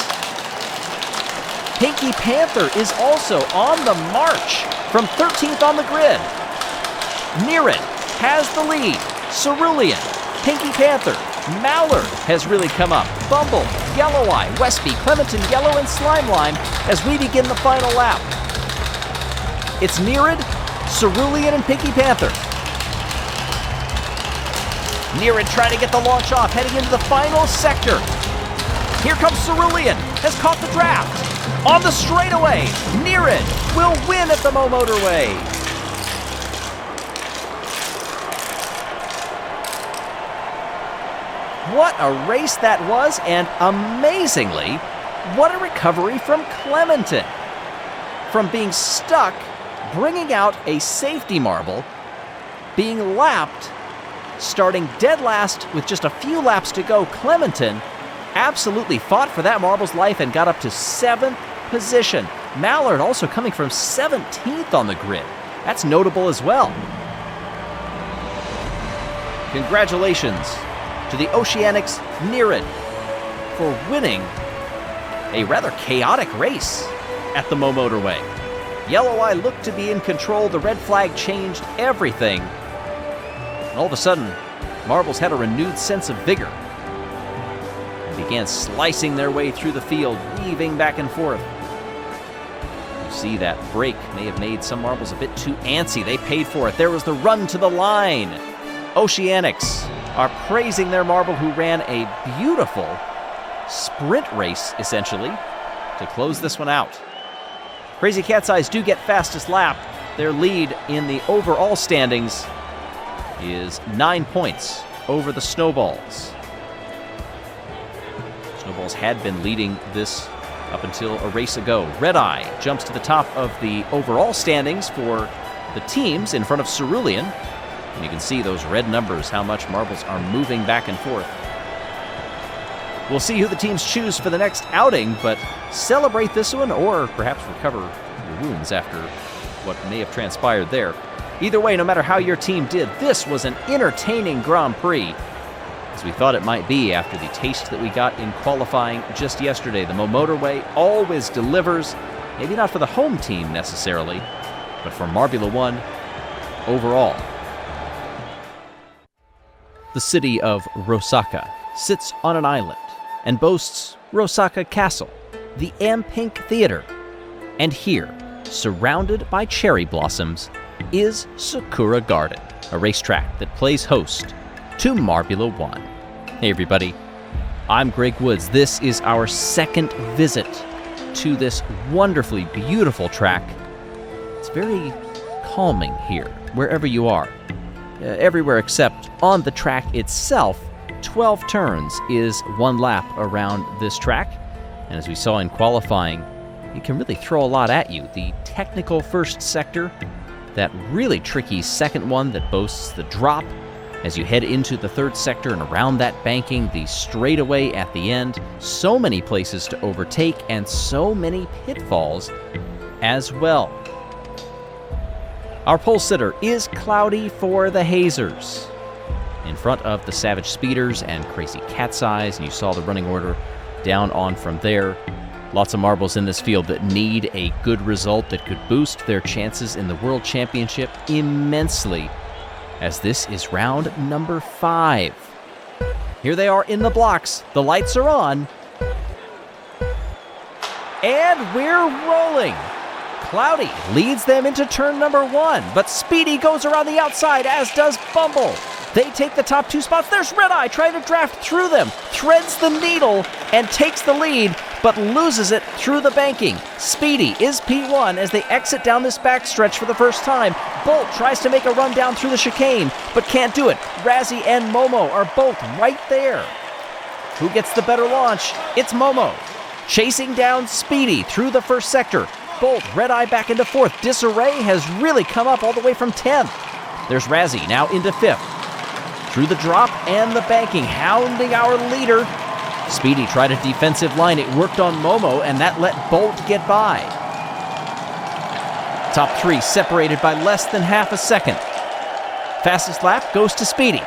Pinky Panther is also on the march from 13th on the grid. Nerid has the lead. Cerulean, Pinky Panther, Mallard has really come up. Bumble, Yellow Eye, Westby, Clementon, Yellow, and Slime Lime as we begin the final lap. It's Nerid, Cerulean, and Pinky Panther. Nerid trying to get the launch off, heading into the final sector. Here comes Cerulean, has caught the draft. On the straightaway, Nerid will win at the Momotorway. What a race that was, and amazingly, what a recovery from Clementon. From being stuck, bringing out a safety marble, being lapped, starting dead last with just a few laps to go, Clementon absolutely fought for that marble's life and got up to 7th position. Mallard also coming from 17th on the grid. That's notable as well. Congratulations to the Oceanics Nerid for winning a rather chaotic race at the Momotorway. Yellow Eye looked to be in control. The red flag changed everything. And all of a sudden, marbles had a renewed sense of vigor and began slicing their way through the field, weaving back and forth. You see that break may have made some marbles a bit too antsy. They paid for it. There was the run to the line. Oceanics are praising their marble who ran a beautiful sprint race, essentially, to close this one out. Crazy Cat's Eyes do get fastest lap. Their lead in the overall standings is 9 points over the Snowballs. Snowballs had been leading this up until a race ago. Red Eye jumps to the top of the overall standings for the teams in front of Cerulean. And you can see those red numbers, how much marbles are moving back and forth. We'll see who the teams choose for the next outing, but celebrate this one or perhaps recover your wounds after what may have transpired there. Either way, no matter how your team did, this was an entertaining Grand Prix, as we thought it might be after the taste that we got in qualifying just yesterday. The Momotorway always delivers, maybe not for the home team necessarily, but for Marbula One overall. The city of Rosaka sits on an island and boasts Rosaka Castle, the Ampink Theater. And here, surrounded by cherry blossoms, is Sakura Garden, a racetrack that plays host to Marbula One. Hey everybody, I'm Greg Woods. This is our second visit to this wonderfully beautiful track. It's very calming here, wherever you are. Everywhere except on the track itself. 12 turns is one lap around this track. And as we saw in qualifying, it can really throw a lot at you. The technical first sector, that really tricky second one that boasts the drop as you head into the third sector and around that banking, the straightaway at the end. So many places to overtake and so many pitfalls as well. Our pole sitter is Cloudy for the Hazers, in front of the Savage Speeders and Crazy Cat's Eyes, and you saw the running order down on from there. Lots of marbles in this field that need a good result that could boost their chances in the World Championship immensely, as this is round number 5. Here they are in the blocks. The lights are on. And we're rolling. Cloudy leads them into turn number 1, but Speedy goes around the outside, as does Bumble. They take the top 2 spots. There's Red Eye trying to draft through them, threads the needle, and takes the lead, but loses it through the banking. Speedy is P1 as they exit down this backstretch for the first time. Bolt tries to make a run down through the chicane, but can't do it. Razzie and Momo are both right there. Who gets the better launch? It's Momo. Chasing down Speedy through the first sector. Bolt, Red Eye back into 4th. Disarray has really come up all the way from 10th. There's Razzie now into 5th. Through the drop and the banking, hounding our leader. Speedy tried a defensive line. It worked on Momo, and that let Bolt get by. Top 3 separated by less than half a second. Fastest lap goes to Speedy.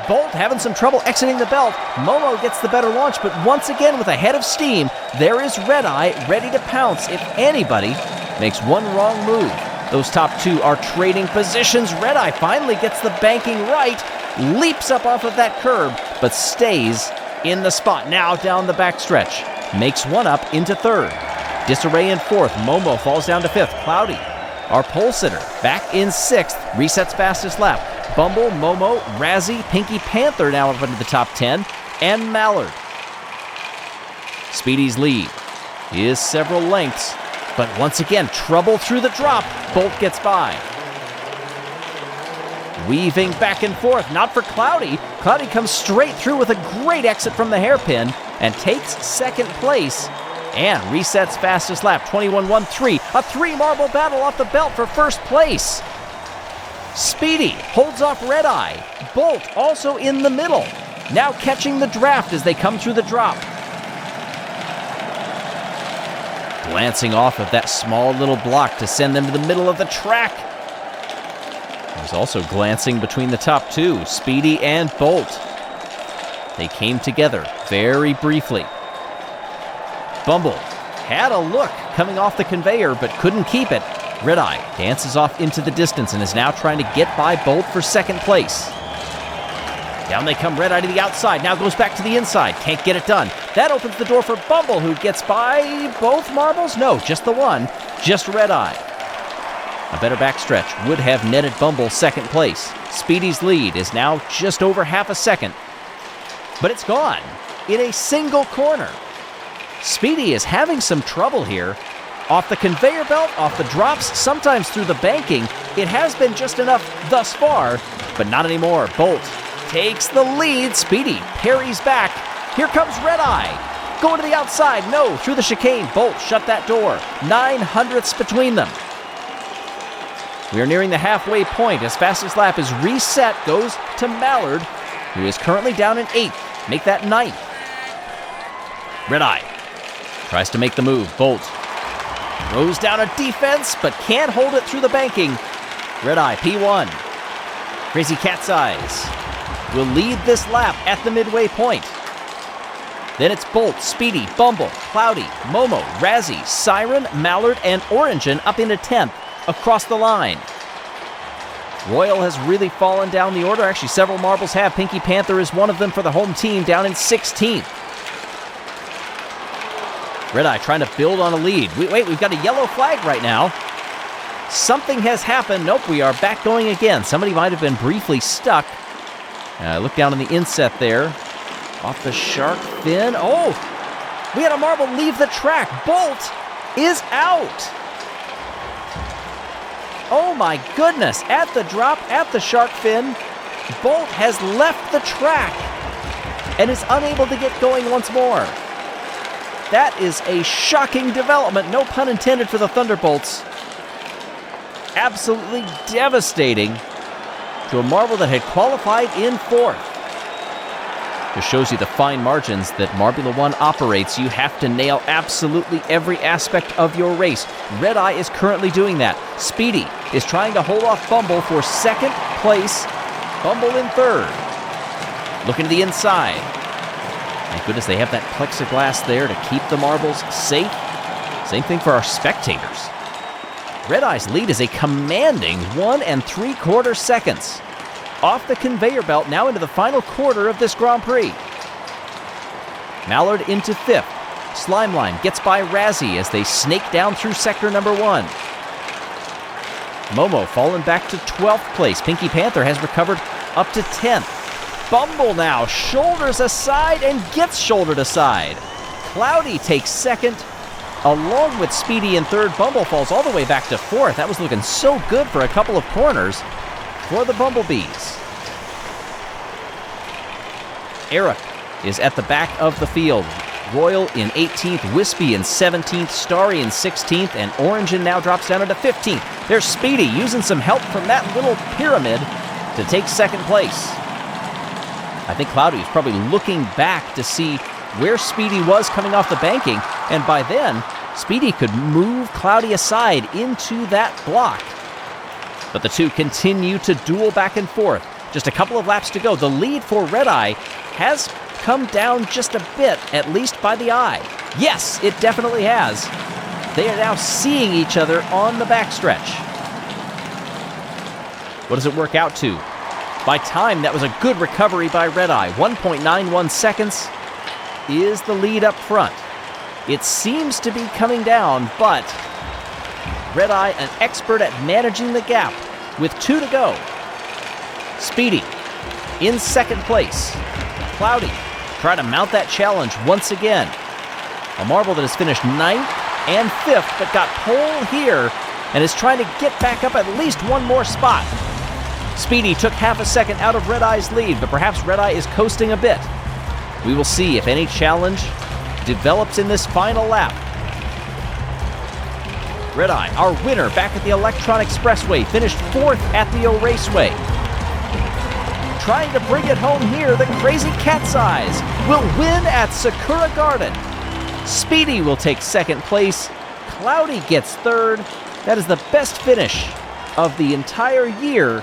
Bolt having some trouble exiting the belt. Momo gets the better launch, but once again with a head of steam, there is Red Eye ready to pounce if anybody makes one wrong move. Those top 2 are trading positions. Red Eye finally gets the banking right, leaps up off of that curb, but stays in the spot. Now down the backstretch. Makes one up into 3rd. Disarray in 4th. Momo falls down to 5th. Cloudy, our pole sitter, back in 6th. Resets fastest lap. Bumble, Momo, Razzie, Pinky Panther now up into the top 10, and Mallard. Speedy's lead is several lengths, but once again, trouble through the drop. Bolt gets by. Weaving back and forth, not for Cloudy. Cloudy comes straight through with a great exit from the hairpin and takes 2nd place and resets fastest lap, 21.13. A 3-marble battle off the belt for 1st place. Speedy holds off Red Eye. Bolt also in the middle, now catching the draft as they come through the drop. Glancing off of that small little block to send them to the middle of the track. There's also glancing between the top 2, Speedy and Bolt. They came together very briefly. Bumble had a look coming off the conveyor, but couldn't keep it. Red Eye dances off into the distance and is now trying to get by Bolt for 2nd place. Down they come, Red Eye to the outside, now goes back to the inside, can't get it done. That opens the door for Bumble, who gets by both marbles? No, just the one, just Red Eye. A better backstretch would have netted Bumble 2nd place. Speedy's lead is now just over half a second, but it's gone in a single corner. Speedy is having some trouble here. Off the conveyor belt, off the drops, sometimes through the banking. It has been just enough thus far, but not anymore. Bolt takes the lead. Speedy parries back. Here comes Red Eye. Going to the outside. No, through the chicane. Bolt shut that door. 9/100ths between them. We are nearing the halfway point as fastest lap is reset. Goes to Mallard, who is currently down in 8th. Make that 9th. Red Eye tries to make the move. Bolt throws down a defense, but can't hold it through the banking. Red Eye, P1. Crazy Cat's Eyes will lead this lap at the midway point. Then it's Bolt, Speedy, Bumble, Cloudy, Momo, Razzie, Siren, Mallard, and Orangen up into 10th across the line. Royal has really fallen down the order. Actually, several marbles have. Pinky Panther is one of them for the home team, down in 16th. Red Eye trying to build on a lead. Wait, we've got a yellow flag right now. Something has happened. Nope, we are back going again. Somebody might have been briefly stuck. Look down on the inset there. Off the shark fin. Oh, we had a marble leave the track. Bolt is out. Oh my goodness. At the drop, at the shark fin, Bolt has left the track and is unable to get going once more. That is a shocking development, no pun intended for the Thunderbolts. Absolutely devastating to a marble that had qualified in 4th. Just shows you the fine margins that Marbula One operates. You have to nail absolutely every aspect of your race. Red Eye is currently doing that. Speedy is trying to hold off Bumble for 2nd place. Bumble in 3rd. Looking to the inside. Thank goodness they have that plexiglass there to keep the marbles safe. Same thing for our spectators. Red Eye's lead is a commanding 1 3/4 seconds. Off the conveyor belt, now into the final quarter of this Grand Prix. Mallard into 5th. Slimeline gets by Razzie as they snake down through sector number 1. Momo falling back to 12th place. Pinky Panther has recovered up to 10th. Bumble now shoulders aside and gets shouldered aside. Cloudy takes second, along with Speedy in third. Bumble falls all the way back to 4th. That was looking so good for a couple of corners for the Bumblebees. Eric is at the back of the field. Royal in 18th, Wispy in 17th, Starry in 16th, and Orangen now drops down into 15th. There's Speedy using some help from that little pyramid to take second place. I think Cloudy is probably looking back to see where Speedy was coming off the banking, and by then, Speedy could move Cloudy aside into that block. But the two continue to duel back and forth. Just a couple of laps to go. The lead for Red Eye has come down just a bit, at least by the eye. Yes, it definitely has. They are now seeing each other on the backstretch. What does it work out to? By time, that was a good recovery by Red Eye. 1.91 seconds is the lead up front. It seems to be coming down, but Red Eye, an expert at managing the gap with 2 to go. Speedy in second place. Cloudy try to mount that challenge once again. A marble that has finished 9th and 5th, but got pole here and is trying to get back up at least one more spot. Speedy took half a second out of Red Eye's lead, but perhaps Red Eye is coasting a bit. We will see if any challenge develops in this final lap. Red Eye, our winner, back at the Electron Expressway, finished 4th at the O'Raceway. Trying to bring it home here, the Crazy Cat's Eyes will win at Sakura Garden. Speedy will take second place. Cloudy gets third. That is the best finish of the entire year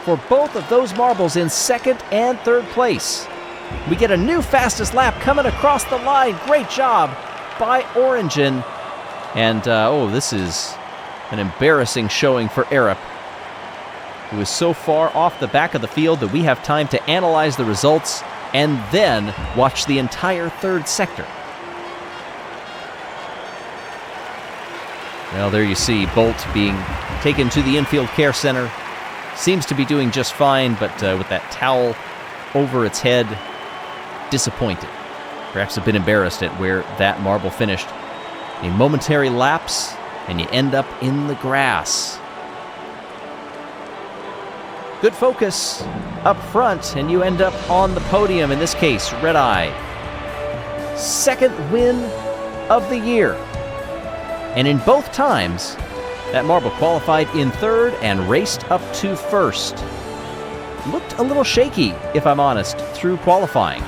for both of those marbles in second and third place. We get a new fastest lap coming across the line. Great job by Orangen. And, this is an embarrassing showing for Arup, who is so far off the back of the field that we have time to analyze the results and then watch the entire third sector. Well, there you see Bolt being taken to the infield care center. Seems to be doing just fine, but with that towel over its head, disappointed. Perhaps a bit embarrassed at where that marble finished. A momentary lapse, and you end up in the grass. Good focus up front, and you end up on the podium, in this case, Red Eye. Second win of the year. And in both times, that marble qualified in third and raced up to first. Looked a little shaky, if I'm honest, through qualifying.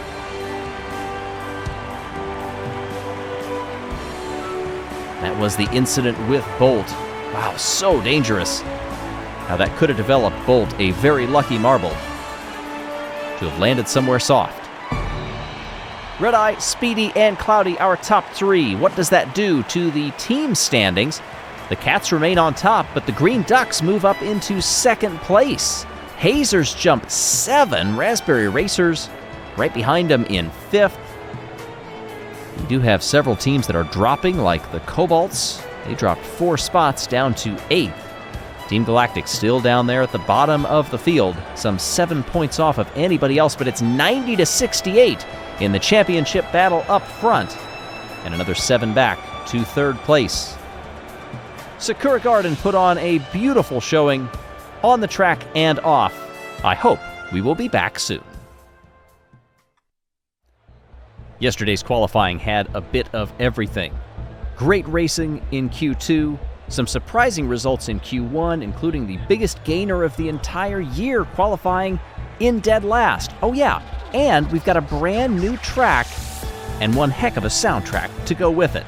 That was the incident with Bolt. Wow, so dangerous. How that could have developed Bolt a very lucky marble to have landed somewhere soft. Red Eye, Speedy, and Cloudy, our top 3. What does that do to the team standings? The Cats remain on top, but the Green Ducks move up into second place. Hazers jump 7. Raspberry Racers right behind them in 5th. We do have several teams that are dropping, like the Cobalts. They dropped 4 spots down to 8th. Team Galactic still down there at the bottom of the field, some 7 points off of anybody else, but it's 90-68 in the championship battle up front, and another 7 back to third place. Sakura Garden put on a beautiful showing on the track and off. I hope we will be back soon. Yesterday's qualifying had a bit of everything. Great racing in Q2, some surprising results in Q1, including the biggest gainer of the entire year qualifying in dead last. Oh yeah, and we've got a brand new track and one heck of a soundtrack to go with it.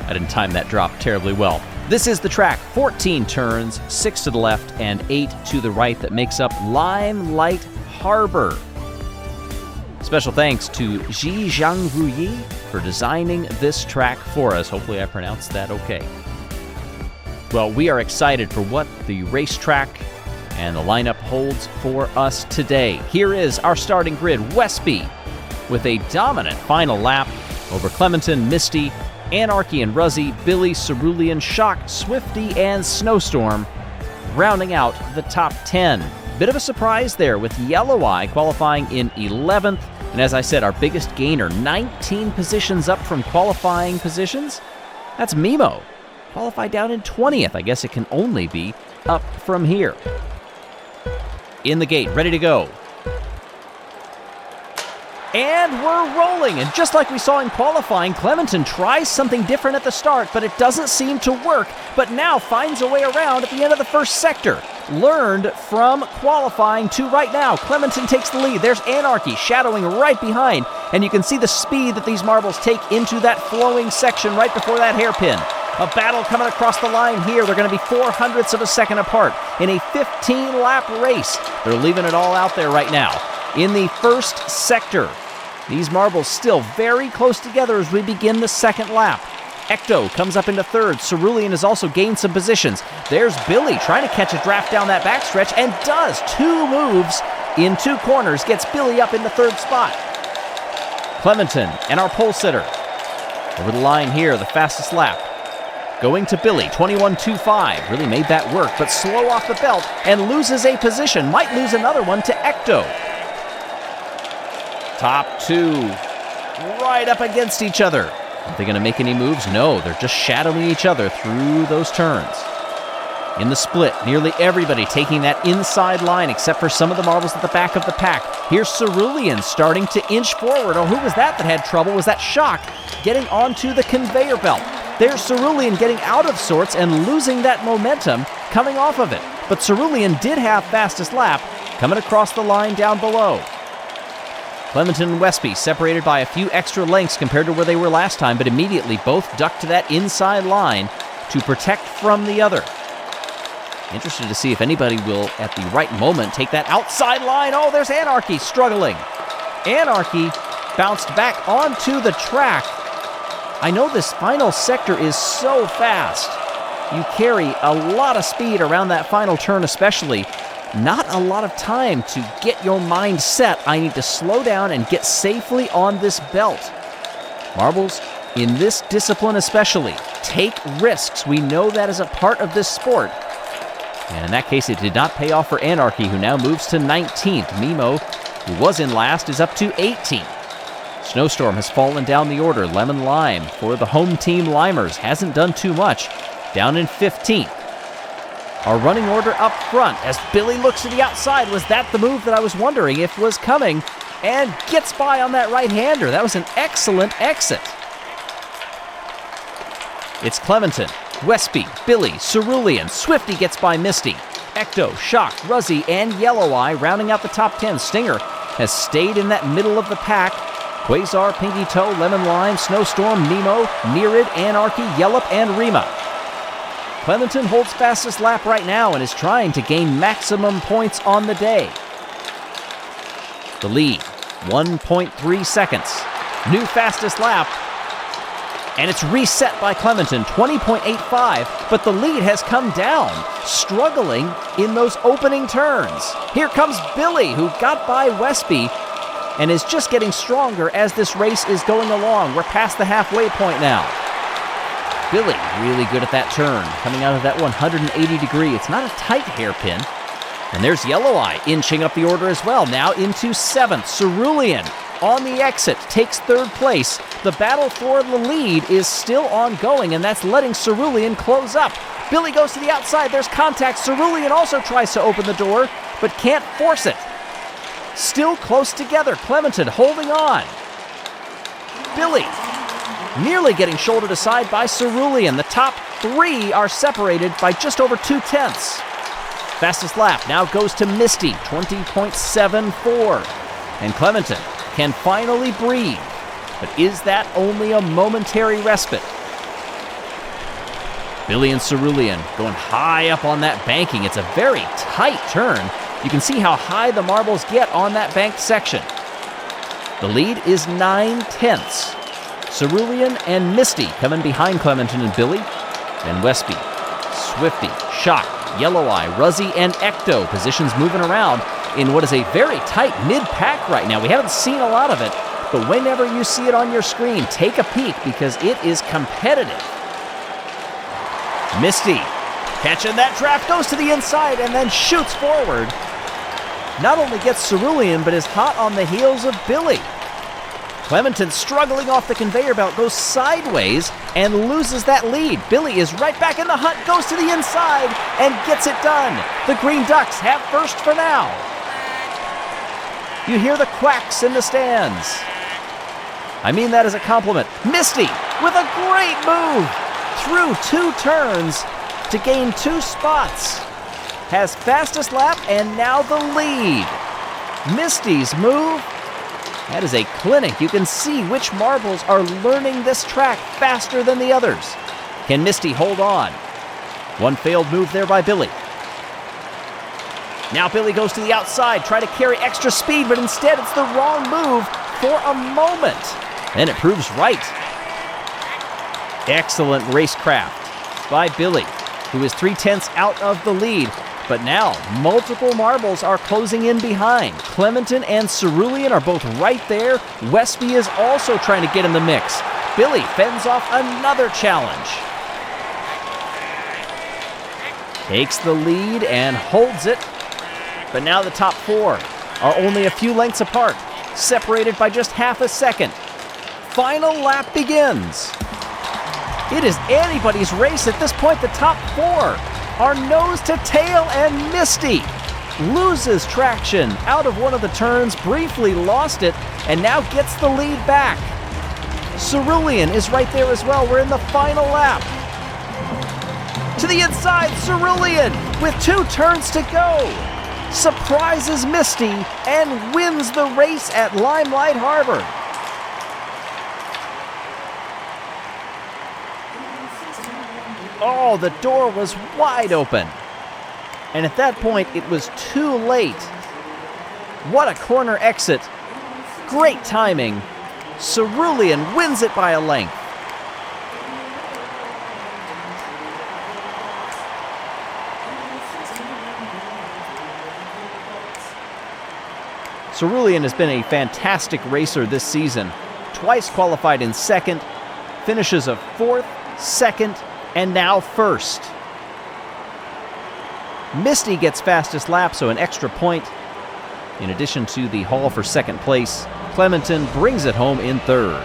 I didn't time that drop terribly well. This is the track, 14 turns, 6 to the left and 8 to the right, that makes up Limelight Harbour. Special thanks to Ji Zhangwu Yi for designing this track for us. Hopefully I pronounced that okay. Well, we are excited for what the racetrack and the lineup holds for us today. Here is our starting grid. Westby with a dominant final lap Over Clementon, Misty, Anarchy and Ruzzy, Billy, Cerulean, Shock, Swifty, and Snowstorm, rounding out the top 10. Bit of a surprise there with Yellow Eye qualifying in 11th. And as I said, our biggest gainer, 19 positions up from qualifying positions. That's Mimo. Qualified down in 20th. I guess it can only be up from here. In the gate, ready to go. And we're rolling. And just like we saw in qualifying, Clementon tries something different at the start, but it doesn't seem to work, but now finds a way around at the end of the first sector. Learned from qualifying to right now. Clementon takes the lead. There's Anarchy shadowing right behind, and you can see the speed that these marbles take into that flowing section right before that hairpin. A battle coming across the line here. They're going to be 0.04 of a second apart in a 15-lap race. They're leaving it all out there right now. In the first sector, these marbles still very close together as we begin the second lap. Ecto comes up into third. Cerulean has also gained some positions. There's Billy trying to catch a draft down that backstretch and does. 2 moves in 2 corners, gets Billy up in the third spot. Clementon and our pole sitter. Over the line here, the fastest lap. Going to Billy, 21.25. Really made that work, but slow off the belt and loses a position. Might lose another one to Ecto. Top 2 right up against each other. Are they going to make any moves? No, they're just shadowing each other through those turns. In the split, nearly everybody taking that inside line except for some of the marbles at the back of the pack. Here's Cerulean starting to inch forward. Oh, who was that had trouble? Was that Shock getting onto the conveyor belt? There's Cerulean getting out of sorts and losing that momentum coming off of it. But Cerulean did have fastest lap coming across the line down below. Clementon and Westby separated by a few extra lengths compared to where they were last time, but immediately both ducked to that inside line to protect from the other. Interested to see if anybody will, at the right moment, take that outside line. Oh, there's Anarchy struggling. Anarchy bounced back onto the track. I know this final sector is so fast. You carry a lot of speed around that final turn especially. Not a lot of time to get your mind set. I need to slow down and get safely on this belt. Marbles, in this discipline especially, take risks. We know that is a part of this sport. And in that case, it did not pay off for Anarchy, who now moves to 19th. Mimo, who was in last, is up to 18th. Snowstorm has fallen down the order. Lemon Lime for the home team Limers hasn't done too much. Down in 15th. Our running order up front as Billy looks to the outside. Was that the move that I was wondering if was coming? And gets by on that right-hander. That was an excellent exit. It's Clementon, Westby, Billy, Cerulean. Swifty gets by Misty. Ecto, Shock, Ruzzy, and Yellow Eye rounding out the top 10. Stinger has stayed in that middle of the pack. Quasar, Pinky Toe, Lemon Lime, Snowstorm, Nemo, Nerid, Anarchy, Yellup, and Rima. Clementon holds fastest lap right now and is trying to gain maximum points on the day. The lead, 1.3 seconds. New fastest lap. And it's reset by Clementon, 20.85, but the lead has come down, struggling in those opening turns. Here comes Billy, who got by Westby and is just getting stronger as this race is going along. We're past the halfway point now. Billy, really good at that turn, coming out of that 180 degree. It's not a tight hairpin. And there's Yellow Eye inching up the order as well, now into 7th. Cerulean on the exit takes 3rd place. The battle for the lead is still ongoing, and that's letting Cerulean close up. Billy goes to the outside. There's contact. Cerulean also tries to open the door, but can't force it. Still close together. Clementon holding on. Billy nearly getting shouldered aside by Cerulean. The top 3 are separated by just over 0.2. Fastest lap now goes to Misty, 20.74. And Clementon can finally breathe. But is that only a momentary respite? Billy and Cerulean going high up on that banking. It's a very tight turn. You can see how high the marbles get on that banked section. The lead is 0.9. Cerulean and Misty coming behind Clementon and Billy. Then Westby, Swifty, Shock, Yellow Eye, Ruzzy, and Ecto. Positions moving around in what is a very tight mid-pack right now. We haven't seen a lot of it, but whenever you see it on your screen, take a peek because it is competitive. Misty, catching that draft, goes to the inside and then shoots forward. Not only gets Cerulean, but is hot on the heels of Billy. Clementon, struggling off the conveyor belt, goes sideways and loses that lead. Billy is right back in the hunt, goes to the inside and gets it done. The Green Ducks have first for now. You hear the quacks in the stands. I mean that as a compliment. Misty with a great move through 2 turns to gain 2 spots. Has fastest lap and now the lead. Misty's move, that is a clinic. You can see which marbles are learning this track faster than the others. Can Misty hold on? One failed move there by Billy. Now Billy goes to the outside, try to carry extra speed, but instead it's the wrong move for a moment. And it proves right. Excellent racecraft by Billy, who is 3/10 out of the lead. But now, multiple marbles are closing in behind. Clementon and Cerulean are both right there. Westby is also trying to get in the mix. Billy fends off another challenge. Takes the lead and holds it. But now the top 4 are only a few lengths apart, separated by just half a second. Final lap begins. It is anybody's race at this point. The top 4 are nose to tail, and Misty loses traction out of one of the turns, briefly lost it, and now gets the lead back. Cerulean is right there as well. We're in the final lap. To the inside, Cerulean with 2 turns to go. Surprises Misty and wins the race at Limelight Harbour. Oh, the door was wide open. And at that point, it was too late. What a corner exit. Great timing. Cerulean wins it by a length. Cerulean has been a fantastic racer this season. Twice qualified in second, finishes of 4th, 2nd, and now 1st. Misty gets fastest lap, so an extra point. In addition to the haul for 2nd place, Clementon brings it home in 3rd.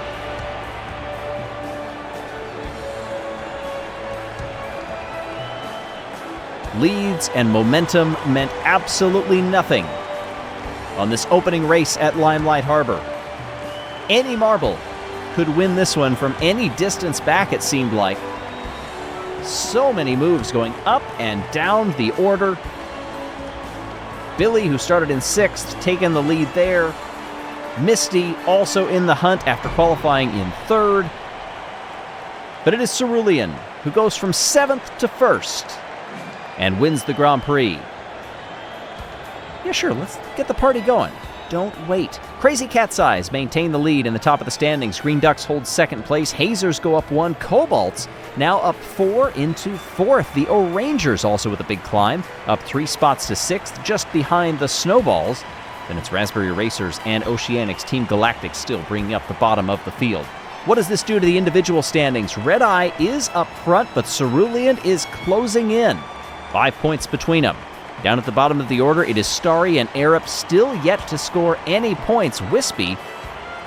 Leads and momentum meant absolutely nothing on this opening race at Limelight Harbour. Any marble could win this one from any distance back, it seemed like. So many moves going up and down the order. Billy, who started in 6th, taking the lead there. Misty also in the hunt after qualifying in 3rd. But it is Cerulean who goes from 7th to 1st and wins the Grand Prix. Yeah, sure, let's get the party going. Don't wait. Crazy Cat's Eyes maintain the lead in the top of the standings. Green Ducks hold 2nd place. Hazers go up 1. Cobalts now up 4 into 4th. The O'Rangers also with a big climb, up 3 spots to 6th, just behind the Snowballs. Then it's Raspberry Racers and Oceanics. Team Galactic still bringing up the bottom of the field. What does this do to the individual standings? Red Eye is up front, but Cerulean is closing in. 5 points between them. Down at the bottom of the order, it is Starry and Arup still yet to score any points. Wispy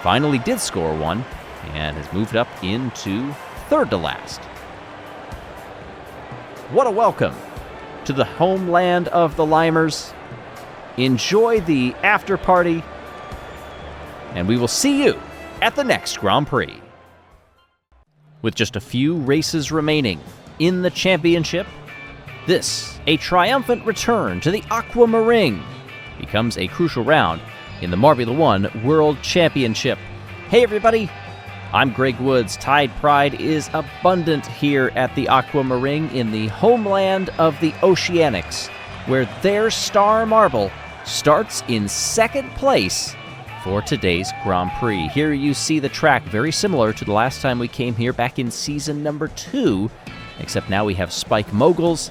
finally did score 1 and has moved up into 3rd to last. What a welcome to the homeland of the Limers. Enjoy the after party, and we will see you at the next Grand Prix. With just a few races remaining in the championship, this, a triumphant return to the Aquamaring, becomes a crucial round in the Marbula One World Championship. Hey everybody, I'm Greg Woods. Tide Pride is abundant here at the Aquamaring in the homeland of the Oceanics, where their star marble starts in 2nd place for today's Grand Prix. Here you see the track very similar to the last time we came here back in season number 2, except now we have spike moguls,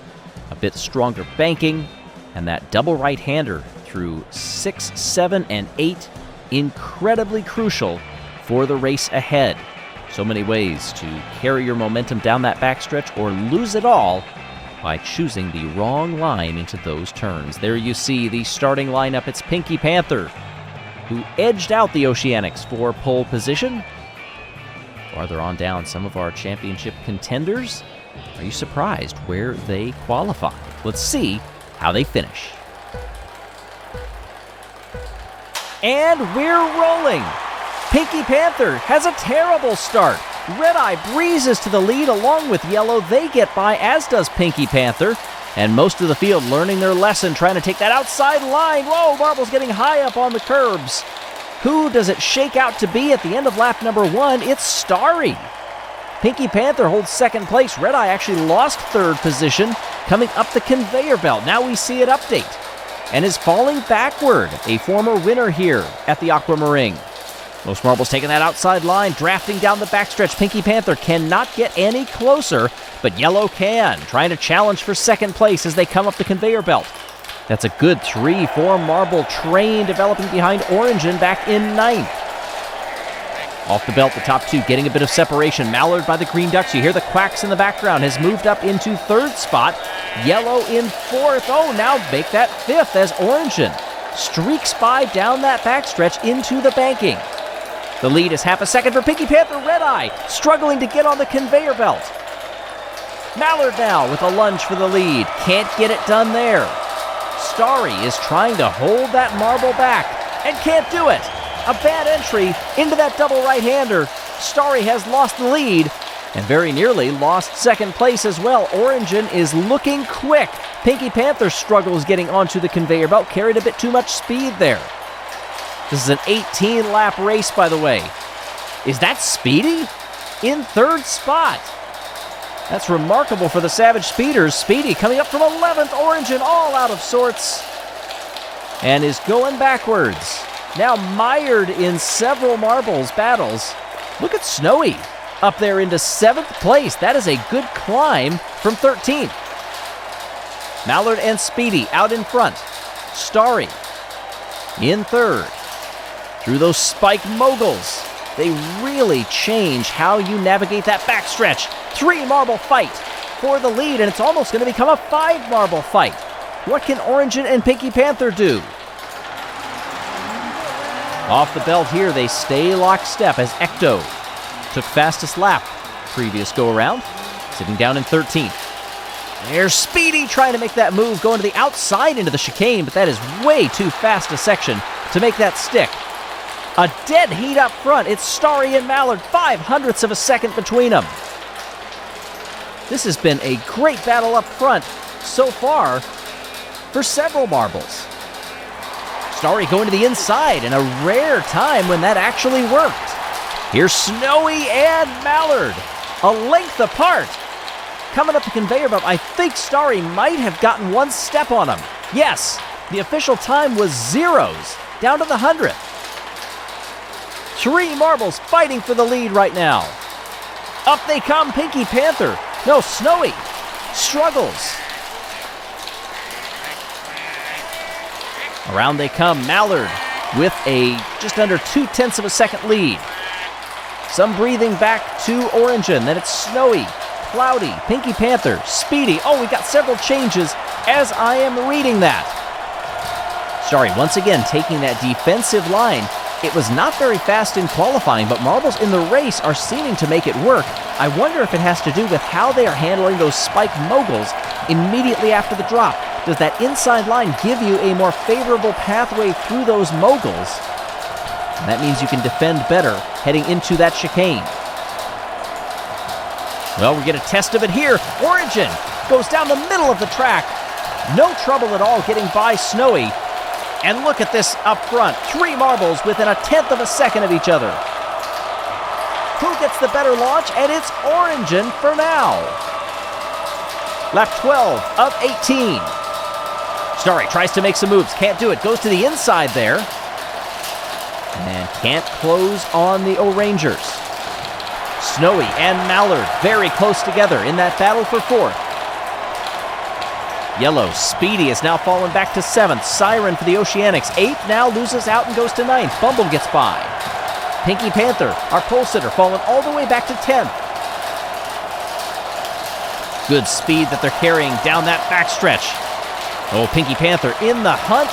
a bit stronger banking, and that double right-hander through 6, 7, and 8, incredibly crucial for the race ahead. So many ways to carry your momentum down that backstretch or lose it all by choosing the wrong line into those turns. There you see the starting lineup. It's Pinky Panther, who edged out the Oceanics for pole position. Farther on down, some of our championship contenders. Are you surprised where they qualify? Let's see how they finish. And we're rolling. Pinky Panther has a terrible start. Red Eye breezes to the lead along with Yellow. They get by, as does Pinky Panther. And most of the field learning their lesson, trying to take that outside line. Whoa, Marble's getting high up on the curbs. Who does it shake out to be at the end of lap number 1? It's Starry. Pinky Panther holds second place. Red Eye actually lost third position coming up the conveyor belt. Now we see it update and is falling backward. A former winner here at the Aquamaring. Most Marbles taking that outside line, drafting down the backstretch. Pinky Panther cannot get any closer, but Yellow can, trying to challenge for second place as they come up the conveyor belt. That's a good 3-4 Marble train developing behind Orangen back in 9th. Off the belt, the top 2 getting a bit of separation. Mallard by the Green Ducks. You hear the quacks in the background. Has moved up into 3rd spot. Yellow in 4th. Oh, now make that 5th as Orangen streaks by down that backstretch into the banking. The lead is half a second for Pinky Panther. Red Eye struggling to get on the conveyor belt. Mallard now with a lunge for the lead. Can't get it done there. Starry is trying to hold that Marble back and can't do it. A bad entry into that double right-hander. Starry has lost the lead and very nearly lost second place as well. Orangen is looking quick. Pinky Panther struggles getting onto the conveyor belt. Carried a bit too much speed there. This is an 18-lap race, by the way. Is that Speedy? In 3rd spot. That's remarkable for the Savage Speeders. Speedy coming up from 11th. Orangen all out of sorts and is going backwards. Now mired in several Marbles battles. Look at Snowy up there into 7th place. That is a good climb from 13th. Mallard and Speedy out in front. Starry in 3rd. Through those spike moguls, they really change how you navigate that backstretch. 3 Marble fight for the lead, and it's almost going to become a 5 Marble fight. What can Orangen and Pinky Panther do? Off the belt here, they stay lockstep as Ecto took fastest lap previous go-around, sitting down in 13th. There's Speedy trying to make that move, going to the outside into the chicane, but that is way too fast a section to make that stick. A dead heat up front. It's Starry and Mallard, 0.05 of a second between them. This has been a great battle up front so far for several Marbles. Starry going to the inside, and a rare time when that actually worked. Here's Snowy and Mallard, a length apart. Coming up the conveyor belt, I think Starry might have gotten 1 step on him. Yes, the official time was 0s, down to the 100th. 3 Marbles fighting for the lead right now. Up they come, Pinky Panther. No, Snowy struggles. Around they come, Mallard with a just under 0.2 of a second lead. Some breathing back to Orangen, then it's Snowy, Cloudy, Pinky Panther, Speedy. Oh, we got several changes as I am reading that. Starry once again taking that defensive line. It was not very fast in qualifying, but Marbles in the race are seeming to make it work. I wonder if it has to do with how they are handling those spike moguls immediately after the drop. Does that inside line give you a more favorable pathway through those moguls? And that means you can defend better heading into that chicane. Well, we get a test of it here. Orangen goes down the middle of the track. No trouble at all getting by Snowy. And look at this up front. 3 Marbles within 1/10 of a second of each other. Who gets the better launch? And it's Orangen for now. Lap 12 of 18. Starry tries to make some moves. Can't do it. Goes to the inside there. And can't close on the O'Rangers. Snowy and Mallard very close together in that battle for 4th. Yellow, Speedy is now fallen back to 7th. Siren for the Oceanics. 8th now loses out and goes to 9th. Bumble gets by. Pinky Panther, our pole sitter, falling all the way back to 10th. Good speed that they're carrying down that backstretch. Oh, Pinky Panther in the hunt.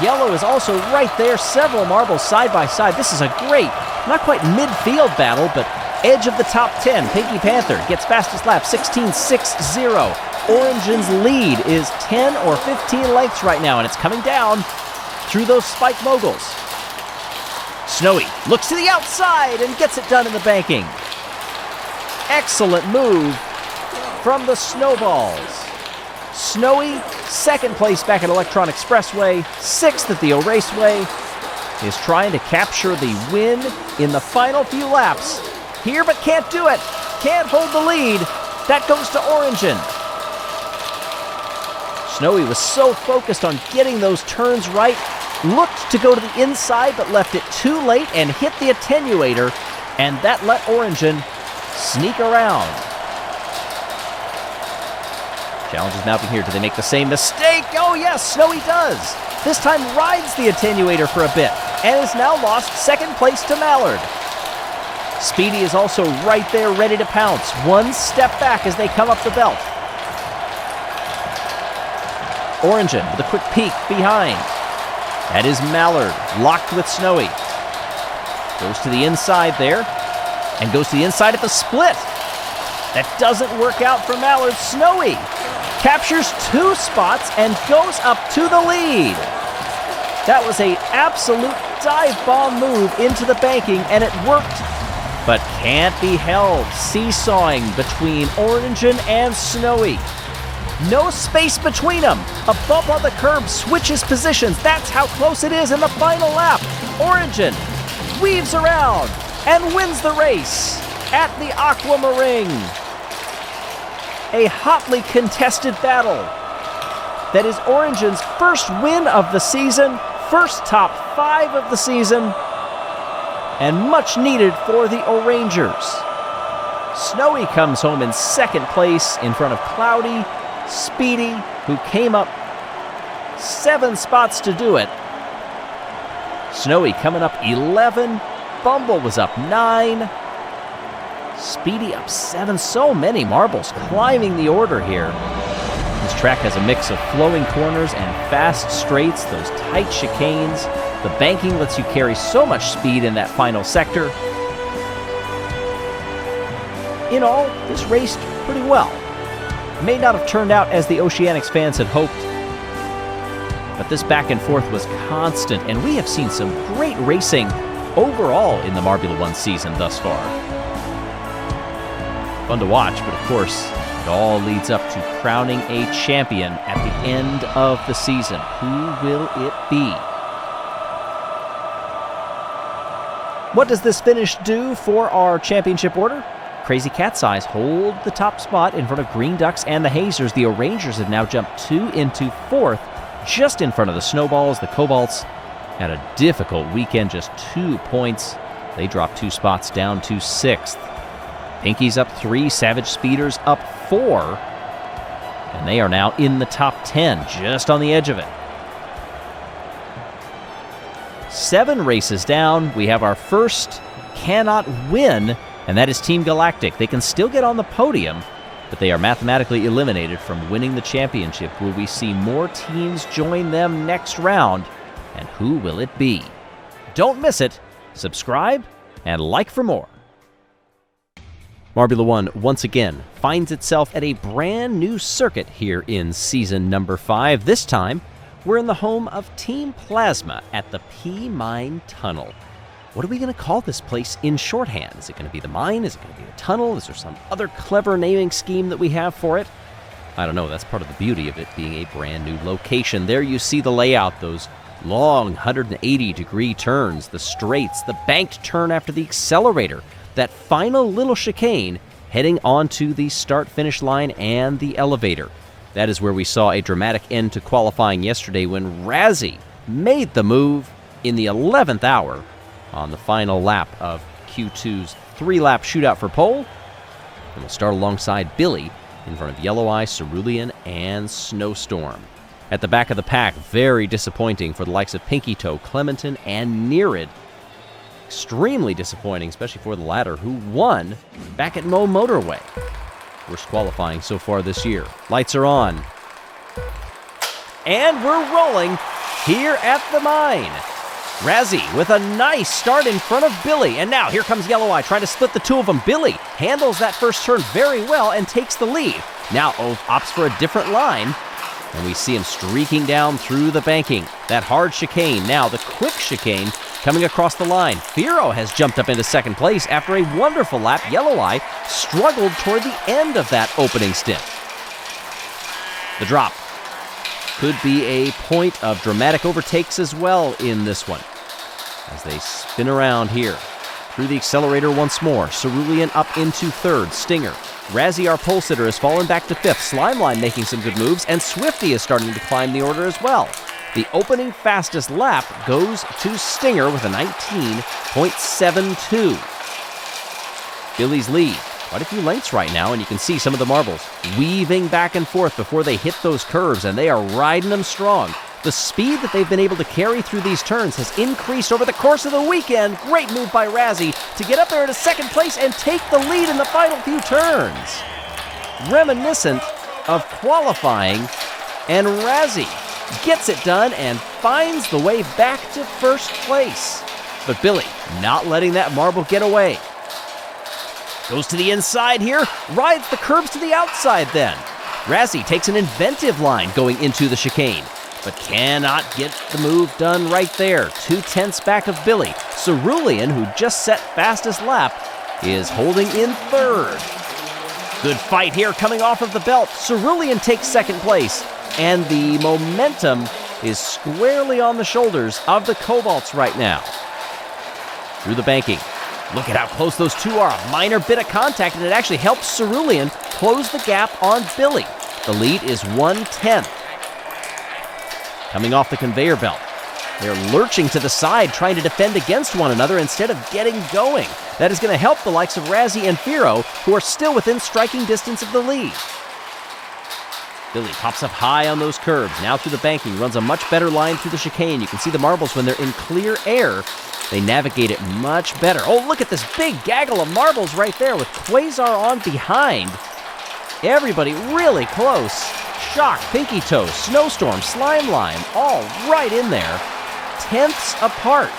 Yellow is also right there, several marbles side by side. This is a great, not quite midfield battle, but edge of the top 10. Pinky Panther gets fastest lap, 16.60. Orange's lead is 10 or 15 lengths right now, and it's coming down through those spike moguls. Snowy looks to the outside and gets it done in the banking. Excellent move from the Snowballs. Snowy, second place back at Electron Expressway, sixth at the O'Raceway, is trying to capture the win in the final few laps. Here, but can't do it. Can't hold the lead. That goes to Orangen. Snowy was so focused on getting those turns right, looked to go to the inside, but left it too late and hit the attenuator, and that let Orangen sneak around. Challenge is mounting here. Do they make the same mistake? Oh yes, Snowy does. This time rides the attenuator for a bit and has now lost second place to Mallard. Speedy is also right there ready to pounce. One step back as they come up the belt. Orangen with a quick peek behind. That is Mallard, locked with Snowy. Goes to the inside there and goes to the inside at the split. That doesn't work out for Mallard. Snowy captures 2 spots and goes up to the lead. That was an absolute dive bomb move into the banking, and it worked, but can't be held. Seesawing between Orangen and Snowy. No space between them. A bump on the curb switches positions. That's how close it is in the final lap. Orangen weaves around and wins the race at the Aquamaring. A hotly contested battle that is Orangen's first win of the season, first top 5 of the season, and much needed for the Orangers. Snowy comes home in second place in front of Cloudy, Speedy, who came up 7 spots to do it. Snowy coming up 11, Bumble was up 9, Speedy up 7. So many marbles climbing the order here. This track has a mix of flowing corners and fast straights, those tight chicanes. The banking lets you carry so much speed in that final sector. In all, this raced pretty well. May not have turned out as the Oceanics fans had hoped, but this back and forth was constant, and we have seen some great racing overall in the Marbula One season thus far. Fun to watch, but of course, it all leads up to crowning a champion at the end of the season. Who will it be? What does this finish do for our championship order? Crazy Cat's Eyes hold the top spot in front of Green Ducks and the Hazers. The O'Rangers have now jumped 2 into 4th, just in front of the Snowballs. The Cobalts had a difficult weekend, just 2 points. They dropped 2 spots down to 6th. Pinky's up 3, Savage Speeders up 4, and they are now in the top 10, just on the edge of it. 7 races down, we have our first cannot win, and that is Team Galactic. They can still get on the podium, but they are mathematically eliminated from winning the championship. Will we see more teams join them next round, and who will it be? Don't miss it. Subscribe and like for more. Marbula One, once again, finds itself at a brand new circuit here in season number 5. This time, we're in the home of Team Plasma at the P-Mine Tunnel. What are we going to call this place in shorthand? Is it going to be the mine? Is it going to be the tunnel? Is there some other clever naming scheme that we have for it? I don't know. That's part of the beauty of it being a brand new location. There you see the layout, those long 180-degree turns, the straights, the banked turn after the accelerator, that final little chicane heading onto the start-finish line and the elevator. That is where we saw a dramatic end to qualifying yesterday when Razzie made the move in the 11th hour on the final lap of Q2's 3-lap shootout for pole. And we'll start alongside Billy in front of Yellow Eye, Cerulean, and Snowstorm. At the back of the pack, very disappointing for the likes of Pinky Toe, Clementon, and Nerid. extremely disappointing, especially for the latter, who won back at Momotorway. Worst qualifying so far this year. Lights are on. And we're rolling here at the mine. Razzie with a nice start in front of Billy. And now here comes Yellow Eye trying to split the two of them. Billy handles that first turn very well and takes the lead. Now opts for a different line. And we see him streaking down through the banking. That hard chicane. Now the quick chicane coming across the line. Firo has jumped up into second place after a wonderful lap. Yellow Eye struggled toward the end of that opening stint. The drop could be a point of dramatic overtakes as well in this one. As they spin around here. Through the accelerator once more. Cerulean up into third. Stinger. Razzie, our pole sitter, has fallen back to fifth. Slimeline making some good moves, and Swifty is starting to climb the order as well. The opening fastest lap goes to Stinger with a 19.72. Billy's lead. Quite a few lengths right now, and you can see some of the marbles weaving back and forth before they hit those curves, and they are riding them strong. The speed that they've been able to carry through these turns has increased over the course of the weekend. Great move by Razzie to get up there into second place and take the lead in the final few turns. Reminiscent of qualifying, and Razzie gets it done and finds the way back to first place. But Billy not letting that marble get away. Goes to the inside here, rides the curbs to the outside then. Razzie takes an inventive line going into the chicane, but cannot get the move done right there. 2/10 back of Billy. Cerulean, who just set fastest lap, is holding in third. Good fight here coming off of the belt. Cerulean takes second place, and the momentum is squarely on the shoulders of the Cobalts right now. Through the banking. Look at how close those two are. A minor bit of contact, and it actually helps Cerulean close the gap on Billy. The lead is 1/10. Coming off the conveyor belt. They're lurching to the side, trying to defend against one another instead of getting going. That is going to help the likes of Razzie and Firo, who are still within striking distance of the lead. Billy pops up high on those curves. Now through the banking, runs a much better line through the chicane. You can see the marbles when they're in clear air. They navigate it much better. Oh, look at this big gaggle of marbles right there with Quasar on behind. Everybody really close. Shock, Pinky Toe, Snowstorm, Slime Lime, all right in there. Tenths apart.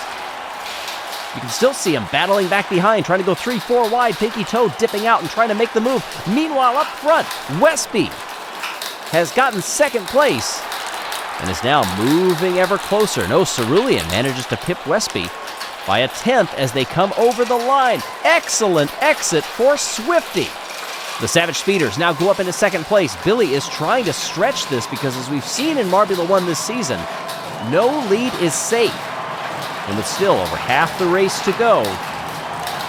You can still see them battling back behind, trying to go 3-4 wide. Pinky Toe dipping out and trying to make the move. Meanwhile, up front, Westby has gotten second place and is now moving ever closer. No, Cerulean manages to pip Westby by a 10th as they come over the line. Excellent exit for Swifty. The Savage Speeders now go up into second place. Billy is trying to stretch this because, as we've seen in Marbula One this season, no lead is safe. And with still over half the race to go,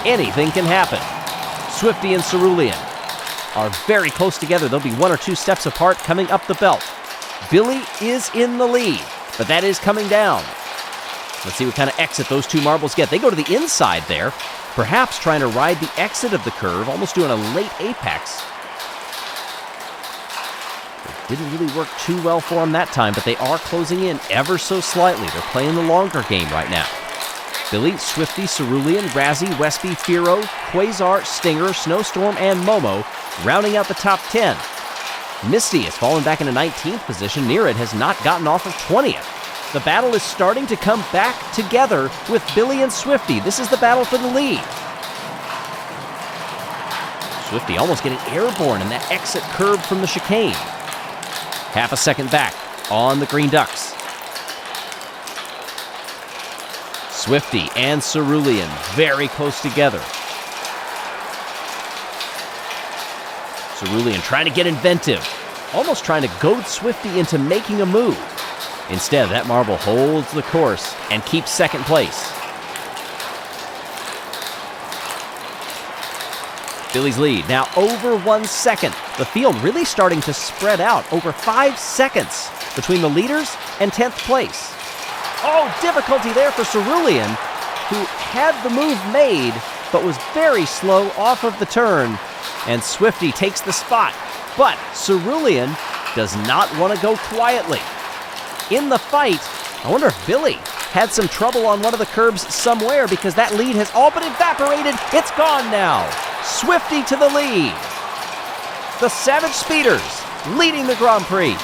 anything can happen. Swifty and Cerulean are very close together. They'll be 1 or 2 steps apart coming up the belt. Billy is in the lead, but that is coming down. Let's see what kind of exit those two marbles get. They go to the inside there, perhaps trying to ride the exit of the curve, almost doing a late apex. It didn't really work too well for them that time, but they are closing in ever so slightly. They're playing the longer game right now. Billy, Swifty, Cerulean, Razzie, Westby, Firo, Quasar, Stinger, Snowstorm, and Momo rounding out the top 10. Misty has fallen back into 19th position. Near it has not gotten off of 20th. The battle is starting to come back together with Billy and Swifty. This is the battle for the lead. Swifty almost getting airborne in that exit curve from the chicane. Half a second back on the Green Ducks. Swifty and Cerulean very close together. Cerulean trying to get inventive, almost trying to goad Swifty into making a move. Instead, that marble holds the course and keeps second place. Billy's lead now over 1 second. The field really starting to spread out. Over 5 seconds between the leaders and 10th place. Oh, difficulty there for Cerulean, who had the move made, but was very slow off of the turn. And Swifty takes the spot. But Cerulean does not want to go quietly. In the fight, I wonder if Billy had some trouble on one of the curbs somewhere, because that lead has all but evaporated. It's gone now. Swifty to the lead. The Savage Speeders leading the Grand Prix.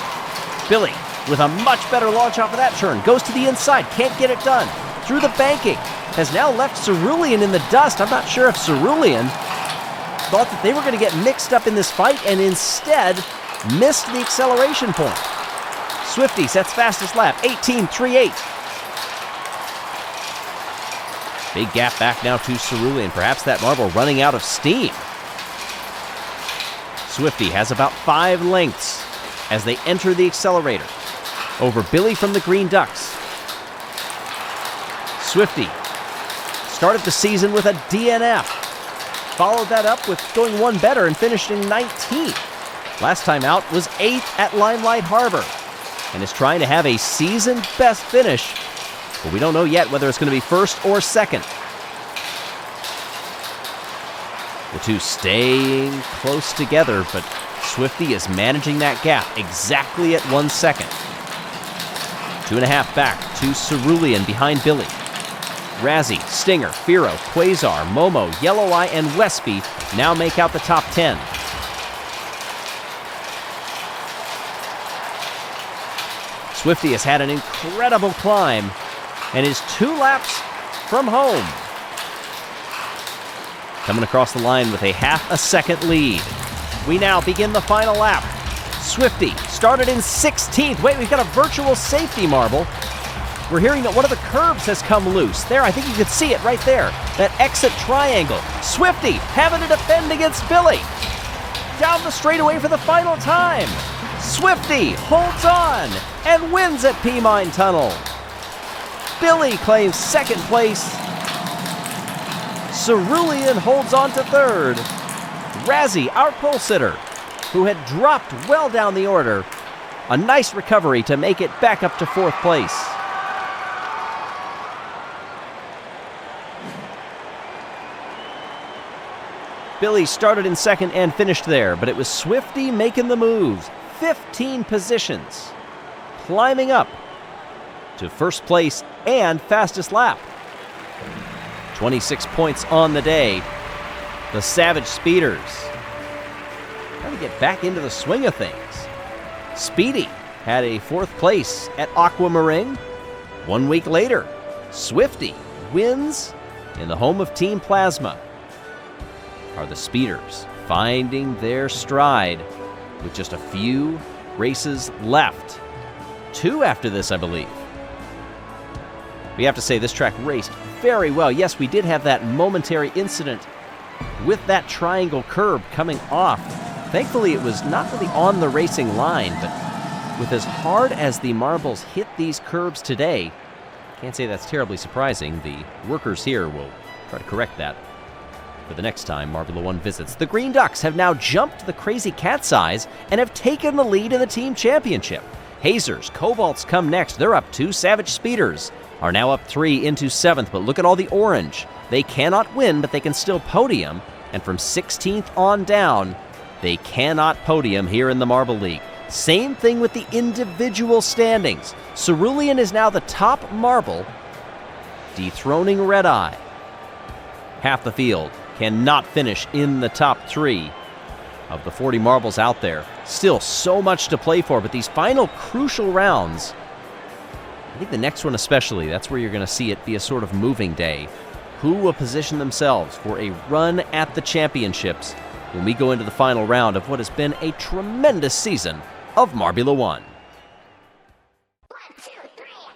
Billy, with a much better launch off of that turn, goes to the inside, can't get it done. Through the banking, has now left Cerulean in the dust. I'm not sure if Cerulean thought that they were going to get mixed up in this fight and instead missed the acceleration point. Swifty sets fastest lap, 18.38. Big gap back now to Cerulean. Perhaps that marble running out of steam. Swifty has about 5 lengths as they enter the accelerator. Over Billy from the Green Ducks. Swifty started the season with a DNF. Followed that up with going one better and finishing 19th. Last time out was 8th at Limelight Harbour. And is trying to have a season best finish, but we don't know yet whether it's going to be first or second. The two staying close together, but Swifty is managing that gap exactly at 1 second. 2.5 back to Cerulean behind Billy. Razzie, Stinger, Firo, Quasar, Momo, Yellow Eye, and Westby now make out the top 10. Swifty has had an incredible climb and is 2 laps from home. Coming across the line with a half a second lead. We now begin the final lap. Swifty started in 16th. Wait, we've got a virtual safety marble. We're hearing that one of the curbs has come loose. There, I think you could see it right there. That exit triangle. Swifty having to defend against Billy. Down the straightaway for the final time. Swifty holds on and wins at P-Mine Tunnel. Billy claims second place. Cerulean holds on to third. Razzie, our pole sitter, who had dropped well down the order, a nice recovery to make it back up to 4th place. Billy started in second and finished there, but it was Swifty making the moves. 15 positions, climbing up to first place and fastest lap. 26 points on the day. The Savage Speeders trying to get back into the swing of things. Speedy had a 4th place at Aquamaring. 1 week later, Swifty wins in the home of Team Plasma. Are the Speeders finding their stride with just a few races left? 2 after this, I believe. We have to say this track raced very well. Yes, we did have that momentary incident with that triangle curb coming off. Thankfully, it was not really on the racing line, but with as hard as the marbles hit these curbs today, can't say that's terribly surprising. The workers here will try to correct that for the next time Marbula One visits. The Green Ducks have now jumped the Crazy Cat's Eyes and have taken the lead in the team championship. Hazers, Cobalts come next. They're up 2. Savage Speeders are now up 3 into 7th, but look at all the orange. They cannot win, but they can still podium, and from 16th on down, they cannot podium here in the Marble League. Same thing with the individual standings. Cerulean is now the top marble, dethroning Red Eye. Half the field cannot finish in the top 3 of the 40 marbles out there. Still so much to play for, but these final crucial rounds, I think the next one especially, that's where you're going to see it be a sort of moving day. Who will position themselves for a run at the championships when we go into the final round of what has been a tremendous season of Marbula One.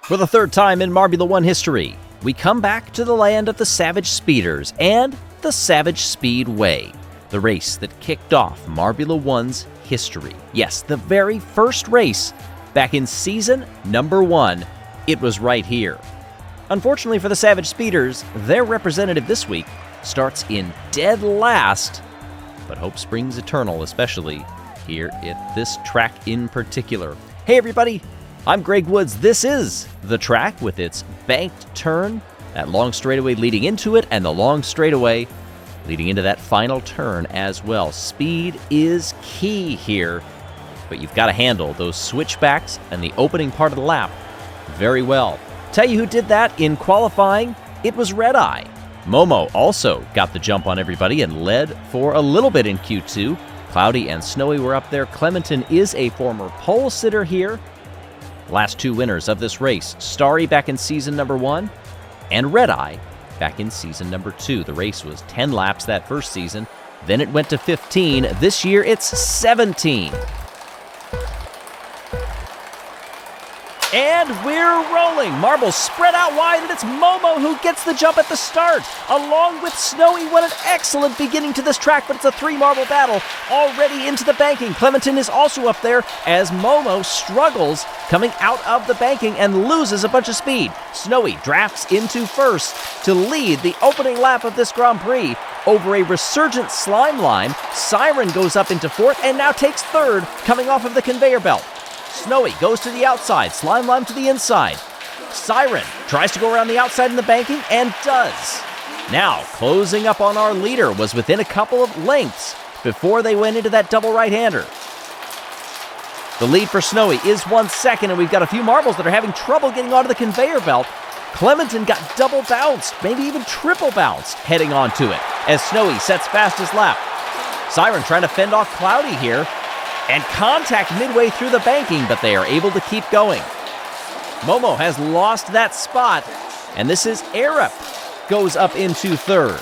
For the 3rd time in Marbula One history, we come back to the land of the Savage Speeders and the Savage Speedway, the race that kicked off Marbula One's history. Yes, the very first race back in season number 1. It was right here. Unfortunately for the Savage Speeders, their representative this week starts in dead last, but hope springs eternal, especially here at this track in particular. Hey everybody, I'm Greg Woods. This is the track with its banked turn, that long straightaway leading into it, and the long straightaway leading into that final turn as well. Speed is key here, but you've got to handle those switchbacks and the opening part of the lap Very well. Tell you who did that in qualifying? It was Red Eye. Momo also got the jump on everybody and led for a little bit in Q2. Cloudy and Snowy were up there. Clementon is a former pole sitter here. Last two winners of this race, Starry back in season number 1 and Red Eye back in season number 2. The race was 10 laps that first season. Then it went to 15. This year it's 17. And we're rolling. Marbles spread out wide, and it's Momo who gets the jump at the start. Along with Snowy, what an excellent beginning to this track, but it's a 3-marble battle already into the banking. Clementon is also up there as Momo struggles coming out of the banking and loses a bunch of speed. Snowy drafts into first to lead the opening lap of this Grand Prix over a resurgent Slime Lime. Siren goes up into fourth and now takes third coming off of the conveyor belt. Snowy goes to the outside, Slime Lime to the inside. Siren tries to go around the outside in the banking and does. Now, closing up on our leader was within a couple of lengths before they went into that double right-hander. The lead for Snowy is 1 second, and we've got a few marbles that are having trouble getting onto the conveyor belt. Clementon got double bounced, maybe even triple bounced, heading onto it as Snowy sets fastest lap. Siren trying to fend off Cloudy here, and contact midway through the banking, but they are able to keep going. Momo has lost that spot, and this is Arup goes up into third.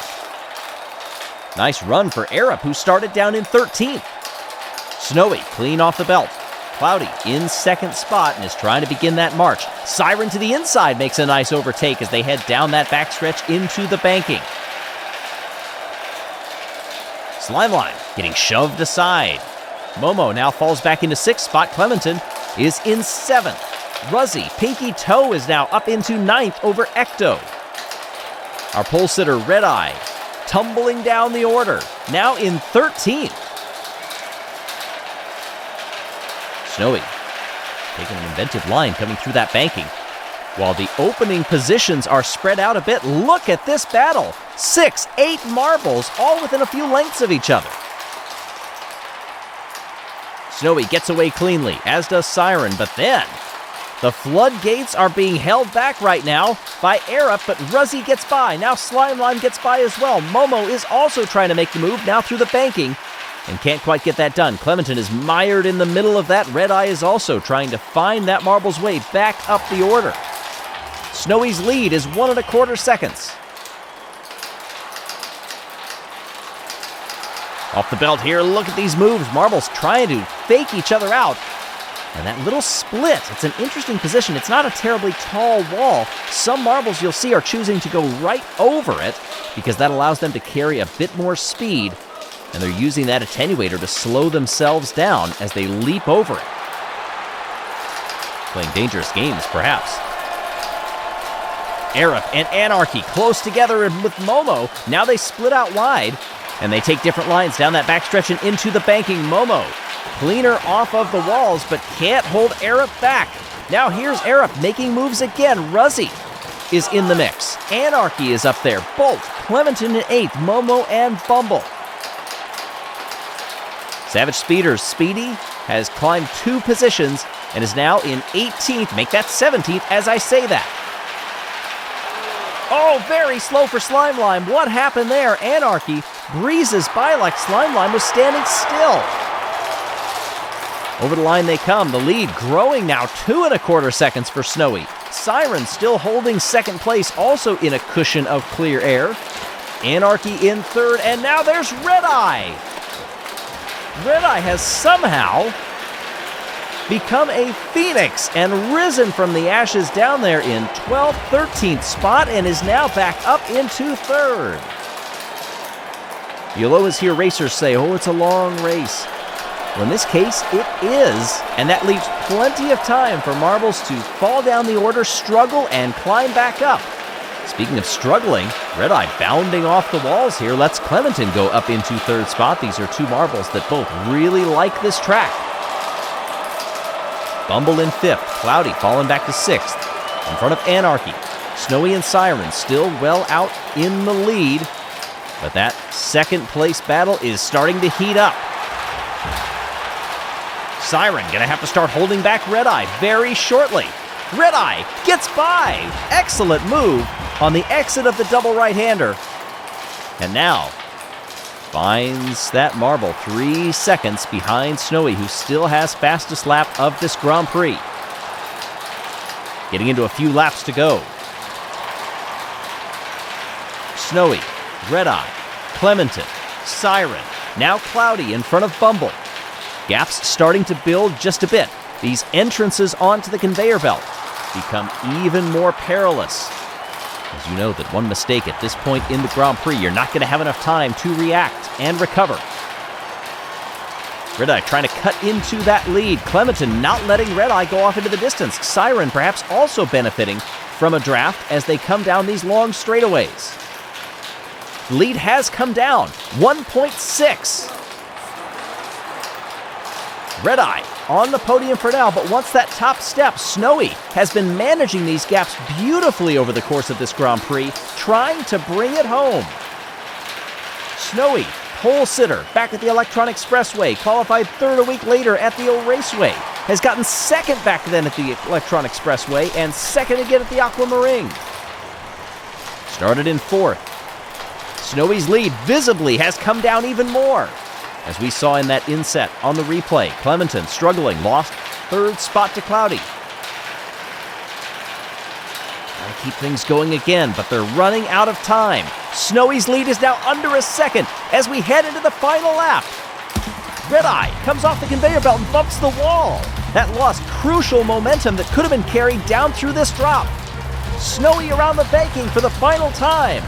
Nice run for Arup, who started down in 13th. Snowy clean off the belt. Cloudy in second spot and is trying to begin that march. Siren to the inside makes a nice overtake as they head down that backstretch into the banking. Slime Line getting shoved aside. Momo now falls back into 6th spot. Clementon is in 7th. Ruzzy, Pinky Toe is now up into 9th over Ecto. Our pole sitter, Red Eye, tumbling down the order, now in 13th. Snowy taking an inventive line coming through that banking. While the opening positions are spread out a bit, look at this battle. 6, 8 marbles, all within a few lengths of each other. Snowy gets away cleanly, as does Siren, but then the floodgates are being held back right now by Arup, but Ruzzy gets by. Now Slime Lime gets by as well. Momo is also trying to make the move now through the banking and can't quite get that done. Clementon is mired in the middle of that. Red Eye is also trying to find that marble's way back up the order. Snowy's lead is 1 1/4 seconds. Off the belt here, look at these moves. Marbles trying to fake each other out. And that little split, it's an interesting position. It's not a terribly tall wall. Some marbles you'll see are choosing to go right over it because that allows them to carry a bit more speed, and they're using that attenuator to slow themselves down as they leap over it. Playing dangerous games, perhaps. Arup and Anarchy close together with Momo. Now they split out wide, and they take different lines down that backstretch and into the banking. Momo, cleaner off of the walls, but can't hold Arup back. Now here's Arup making moves again. Ruzzy is in the mix. Anarchy is up there. Bolt, Clementon in 8th, Momo, and Bumble. Savage Speeder's Speedy has climbed 2 positions and is now in 18th. Make that 17th as I say that. Oh, very slow for Slime Lime. What happened there? Anarchy breezes by like Slime Lime was standing still. Over the line they come. The lead growing now 2 1/4 seconds for Snowy. Siren still holding second place, also in a cushion of clear air. Anarchy in third, and now there's Red Eye. Red Eye has somehow become a phoenix and risen from the ashes down there in 12th, 13th spot and is now back up into third. You'll always hear racers say, oh, it's a long race. Well, in this case, it is, and that leaves plenty of time for marbles to fall down the order, struggle, and climb back up. Speaking of struggling, Red Eye bounding off the walls here lets Clementon go up into third spot. These are 2 marbles that both really like this track. Bumble in 5th, Cloudy falling back to 6th, in front of Anarchy. Snowy and Siren still well out in the lead, but that second place battle is starting to heat up. Siren gonna have to start holding back Red Eye very shortly. Red Eye gets by. Excellent move on the exit of the double right-hander. And now finds that marble 3 seconds behind Snowy, who still has fastest lap of this Grand Prix. Getting into a few laps to go. Snowy, Red Eye, Clementon, Siren, now Cloudy in front of Bumble. Gaps starting to build just a bit. These entrances onto the conveyor belt become even more perilous. As you know that one mistake at this point in the Grand Prix, you're not going to have enough time to react and recover. Red Eye trying to cut into that lead. Clementon not letting Red Eye go off into the distance. Siren perhaps also benefiting from a draft as they come down these long straightaways. The lead has come down, 1.6. Red Eye on the podium for now, but once that top step, Snowy has been managing these gaps beautifully over the course of this Grand Prix, trying to bring it home. Snowy, pole sitter, back at the Electron Expressway, qualified third a week later at the O'Raceway, has gotten second back then at the Electron Expressway and second again at the Aquamaring. Started in fourth. Snowy's lead visibly has come down even more. As we saw in that inset on the replay, Clementon struggling, lost third spot to Cloudy. Trying to keep things going again, but they're running out of time. Snowy's lead is now under a second as we head into the final lap. Red Eye comes off the conveyor belt and bumps the wall. That lost crucial momentum that could have been carried down through this drop. Snowy around the banking for the final time.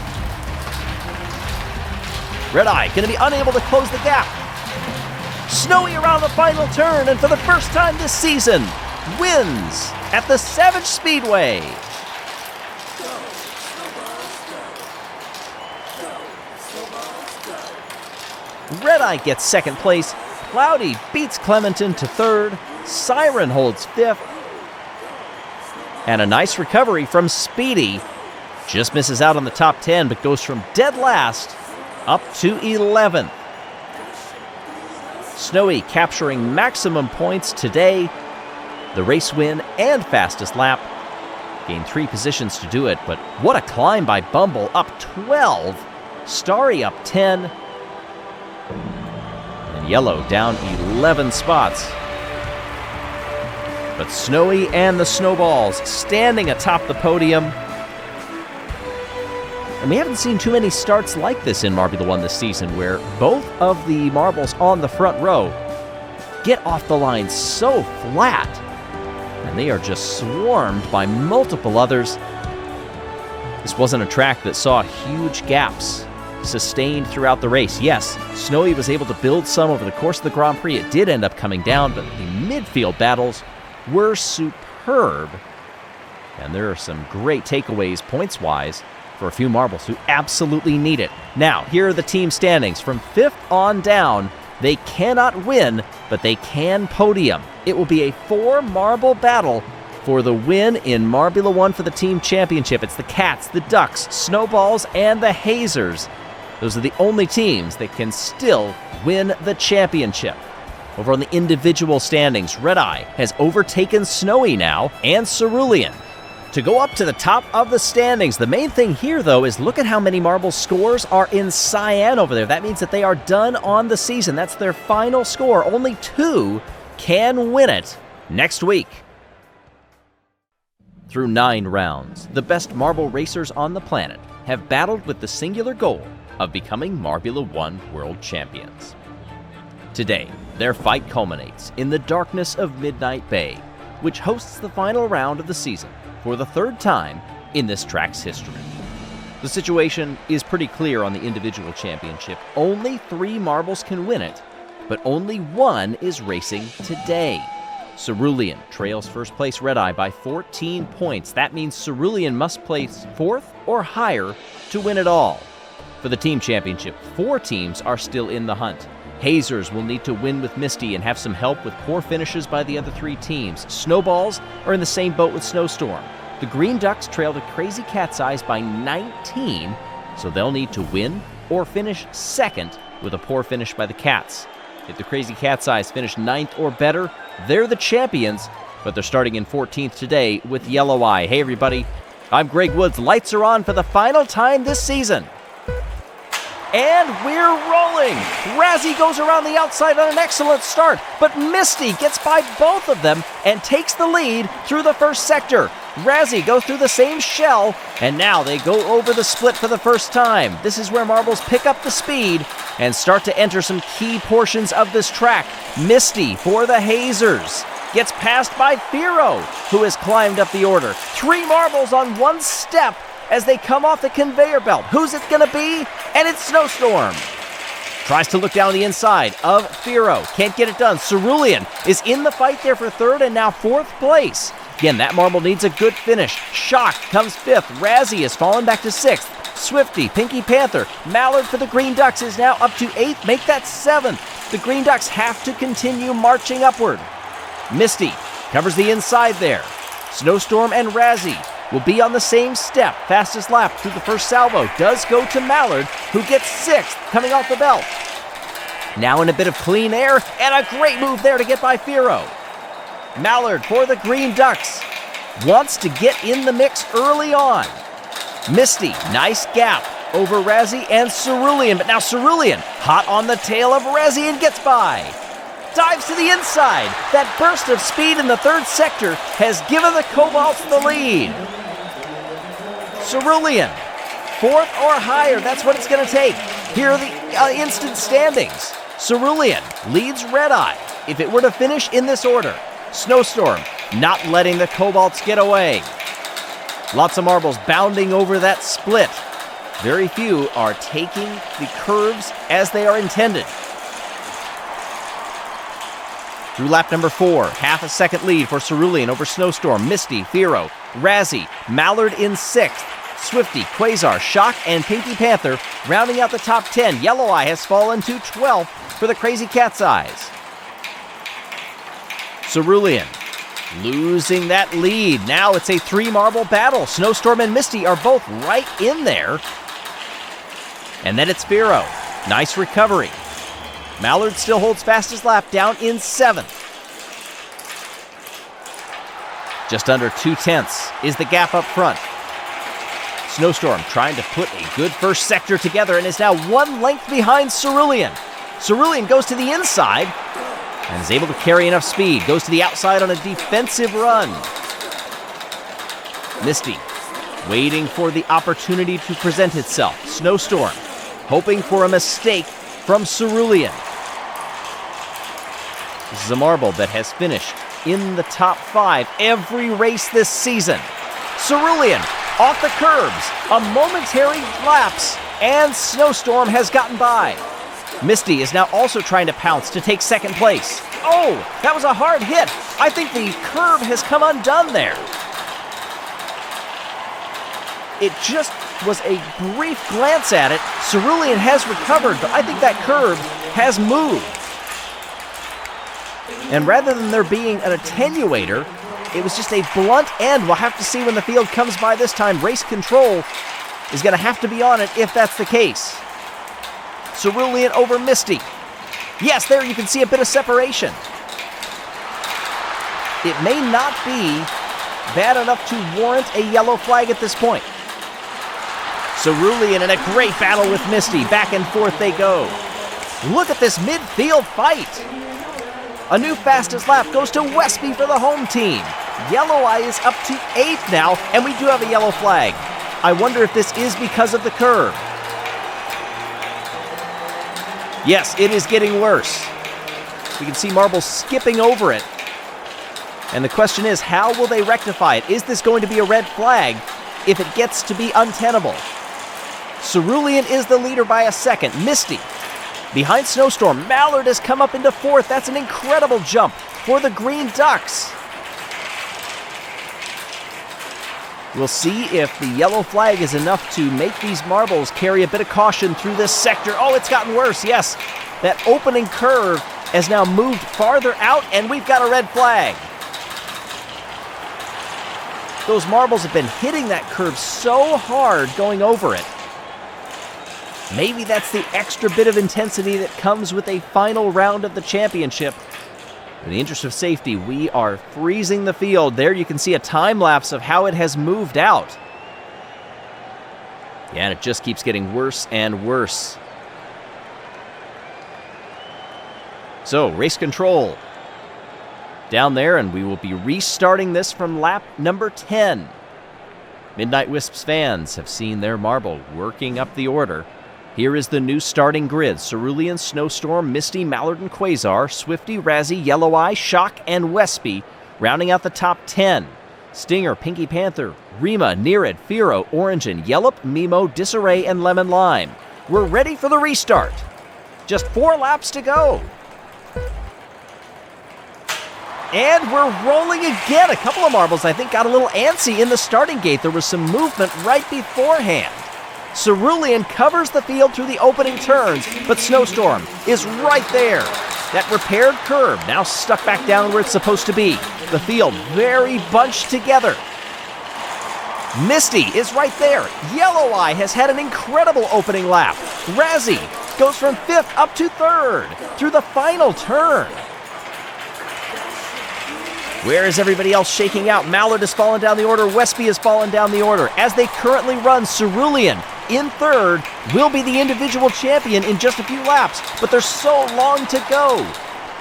Red Eye going to be unable to close the gap. Snowy around the final turn, and for the first time this season, wins at the Savage Speedway. Red Eye gets second place. Cloudy beats Clementon to third. Siren holds fifth. And a nice recovery from Speedy. Just misses out on the top 10, but goes from dead last up to 11th. Snowy capturing maximum points today. The race win and fastest lap. Gained 3 positions to do it, but what a climb by Bumble, up 12. Starry up 10. And Yellow down 11 spots. But Snowy and the Snowballs standing atop the podium. And we haven't seen too many starts like this in Marbula One this season, where both of the marbles on the front row get off the line so flat, and they are just swarmed by multiple others. This wasn't a track that saw huge gaps sustained throughout the race. Yes, Snowy was able to build some over the course of the Grand Prix. It did end up coming down, but the midfield battles were superb. And there are some great takeaways points-wise for a few marbles who absolutely need it. Now, here are the team standings. From 5th on down, they cannot win, but they can podium. It will be a 4-marble battle for the win in Marbula One for the team championship. It's the Cats, the Ducks, Snowballs, and the Hazers. Those are the only teams that can still win the championship. Over on the individual standings, Red Eye has overtaken Snowy now and Cerulean to go up to the top of the standings. The main thing here, though, is look at how many marble scores are in cyan over there. That means that they are done on the season. That's their final score. Only 2 can win it next week. Through 9 rounds, the best marble racers on the planet have battled with the singular goal of becoming Marbula One World Champions. Today, their fight culminates in the darkness of Midnight Bay, which hosts the final round of the season for the 3rd time in this track's history. The situation is pretty clear on the individual championship. Only 3 marbles can win it, but only 1 is racing today. Cerulean trails first place Red Eye by 14 points. That means Cerulean must place 4th or higher to win it all. For the team championship, 4 teams are still in the hunt. Hazers will need to win with Misty and have some help with poor finishes by the other 3 teams. Snowballs are in the same boat with Snowstorm. The Green Ducks trail the Crazy Cat's Eyes by 19, so they'll need to win or finish 2nd with a poor finish by the Cats. If the Crazy Cat's Eyes finish 9th or better, they're the champions, but they're starting in 14th today with Yellow Eye. Hey everybody, I'm Greg Woods. Lights are on for the final time this season. And we're rolling! Razzie goes around the outside on an excellent start, but Misty gets by both of them and takes the lead through the first sector. Razzie goes through the same shell, and now they go over the split for the first time. This is where marbles pick up the speed and start to enter some key portions of this track. Misty for the Hazers gets passed by Firo, who has climbed up the order. 3 marbles on one step as they come off the conveyor belt. Who's it gonna be? And it's Snowstorm. Tries to look down the inside of Firo. Can't get it done. Cerulean is in the fight there for 3rd and now 4th place. Again, that marble needs a good finish. Shock comes 5th. Razzie has fallen back to 6th. Swifty, Pinky Panther, Mallard for the Green Ducks is now up to 8th. Make that 7th. The Green Ducks have to continue marching upward. Misty covers the inside there. Snowstorm and Razzie will be on the same step. Fastest lap through the first salvo does go to Mallard, who gets 6th coming off the belt. Now in a bit of clean air, and a great move there to get by Firo. Mallard for the Green Ducks wants to get in the mix early on. Misty, nice gap over Razzie and Cerulean, but now Cerulean hot on the tail of Razzie and gets by. Dives to the inside. That burst of speed in the 3rd sector has given the Cobalts the lead. Cerulean, 4th or higher, that's what it's going to take. Here are the instant standings. Cerulean leads Red Eye if it were to finish in this order. Snowstorm not letting the Cobalts get away. Lots of marbles bounding over that split. Very few are taking the curves as they are intended. Through lap number 4, half a second lead for Cerulean over Snowstorm, Misty, Firo, Razzie, Mallard in 6th, Swifty, Quasar, Shock, and Pinky Panther rounding out the top 10. Yellow Eye has fallen to 12th for the Crazy Cat's Eyes. Cerulean losing that lead. Now it's a 3-marble battle. Snowstorm and Misty are both right in there. And then it's Firo. Nice recovery. Mallard still holds fastest lap down in 7th. Just under 2/10 is the gap up front. Snowstorm trying to put a good first sector together and is now 1 length behind Cerulean. Cerulean goes to the inside and is able to carry enough speed. Goes to the outside on a defensive run. Misty waiting for the opportunity to present itself. Snowstorm hoping for a mistake from Cerulean. This is a marble that has finished in the top 5 every race this season. Cerulean off the curbs, a momentary lapse, and Snowstorm has gotten by. Misty is now also trying to pounce to take 2nd place. Oh, that was a hard hit. I think the curb has come undone there. It just was a brief glance at it. Cerulean has recovered, but I think that curb has moved. And rather than there being an attenuator, it was just a blunt end. We'll have to see when the field comes by this time. Race control is going to have to be on it if that's the case. Cerulean over Misty. Yes, there you can see a bit of separation. It may not be bad enough to warrant a yellow flag at this point. Cerulean in a great battle with Misty. Back and forth they go. Look at this midfield fight. A new fastest lap goes to Westby for the home team. Yellow Eye is up to 8th now, and we do have a yellow flag. I wonder if this is because of the curve. Yes, it is getting worse. We can see marbles skipping over it. And the question is, how will they rectify it? Is this going to be a red flag if it gets to be untenable? Cerulean is the leader by a second. Misty behind Snowstorm. Mallard has come up into 4th. That's an incredible jump for the Green Ducks. We'll see if the yellow flag is enough to make these marbles carry a bit of caution through this sector. Oh, it's gotten worse, yes. That opening curve has now moved farther out, and we've got a red flag. Those marbles have been hitting that curve so hard going over it. Maybe that's the extra bit of intensity that comes with a final round of the championship. In the interest of safety, we are freezing the field. There you can see a time lapse of how it has moved out. Yeah, and it just keeps getting worse and worse. So, race control down there, and we will be restarting this from lap number 10. Midnight Wisps fans have seen their marble working up the order. Here is the new starting grid. Cerulean, Snowstorm, Misty, Mallard and Quasar, Swifty, Razzie, Yellow Eye, Shock, and Wespy rounding out the top 10. Stinger, Pinky Panther, Rima, Nerid, Firo, Orangin, Yellup, Mimo, Disarray, and Lemon Lime. We're ready for the restart. Just 4 laps to go. And we're rolling again. A couple of marbles, I think, got a little antsy in the starting gate. There was some movement right beforehand. Cerulean covers the field through the opening turns, but Snowstorm is right there. That repaired curve now stuck back down where it's supposed to be. The field very bunched together. Misty is right there. Yellow Eye has had an incredible opening lap. Razzie goes from 5th up to 3rd through the final turn. Where is everybody else shaking out? Mallard has fallen down the order. Wespy has fallen down the order. As they currently run, Cerulean in 3rd will be the individual champion in just a few laps, but there's so long to go.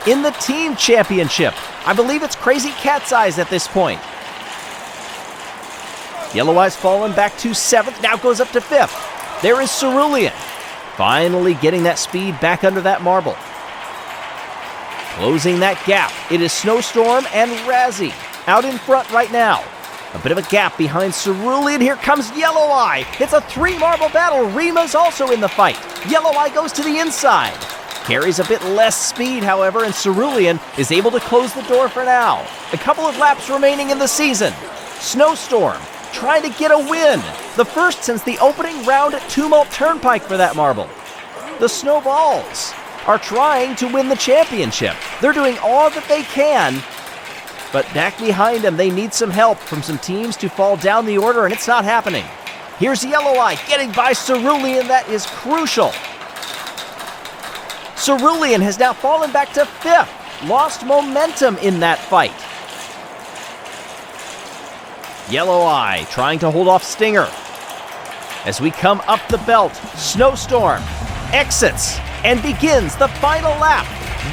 In the team championship, I believe it's Crazy Cat's Eyes at this point. Yellow Eye's fallen back to 7th, now goes up to 5th. There is Cerulean, finally getting that speed back under that marble. Closing that gap, it is Snowstorm and Razzie out in front right now. A bit of a gap behind Cerulean. Here comes Yellow Eye. It's a 3-marble battle. Rima's also in the fight. Yellow Eye goes to the inside. Carries a bit less speed, however, and Cerulean is able to close the door for now. A couple of laps remaining in the season. Snowstorm trying to get a win. The first since the opening round at Tumult Turnpike for that marble. The Snowballs are trying to win the championship. They're doing all that they can, but back behind them, they need some help from some teams to fall down the order, and it's not happening. Here's Yellow Eye getting by Cerulean. That is crucial. Cerulean has now fallen back to 5th, lost momentum in that fight. Yellow Eye trying to hold off Stinger. As we come up the belt, Snowstorm exits and begins the final lap.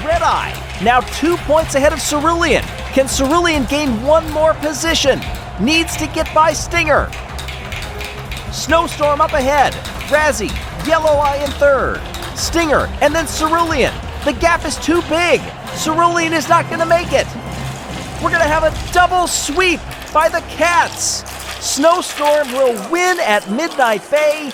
Red Eye now 2 points ahead of Cerulean. Can Cerulean gain one more position? Needs to get by Stinger. Snowstorm up ahead. Razzie, Yellow Eye in 3rd. Stinger, and then Cerulean. The gap is too big. Cerulean is not going to make it. We're going to have a double sweep by the Cats. Snowstorm will win at Midnight Bay,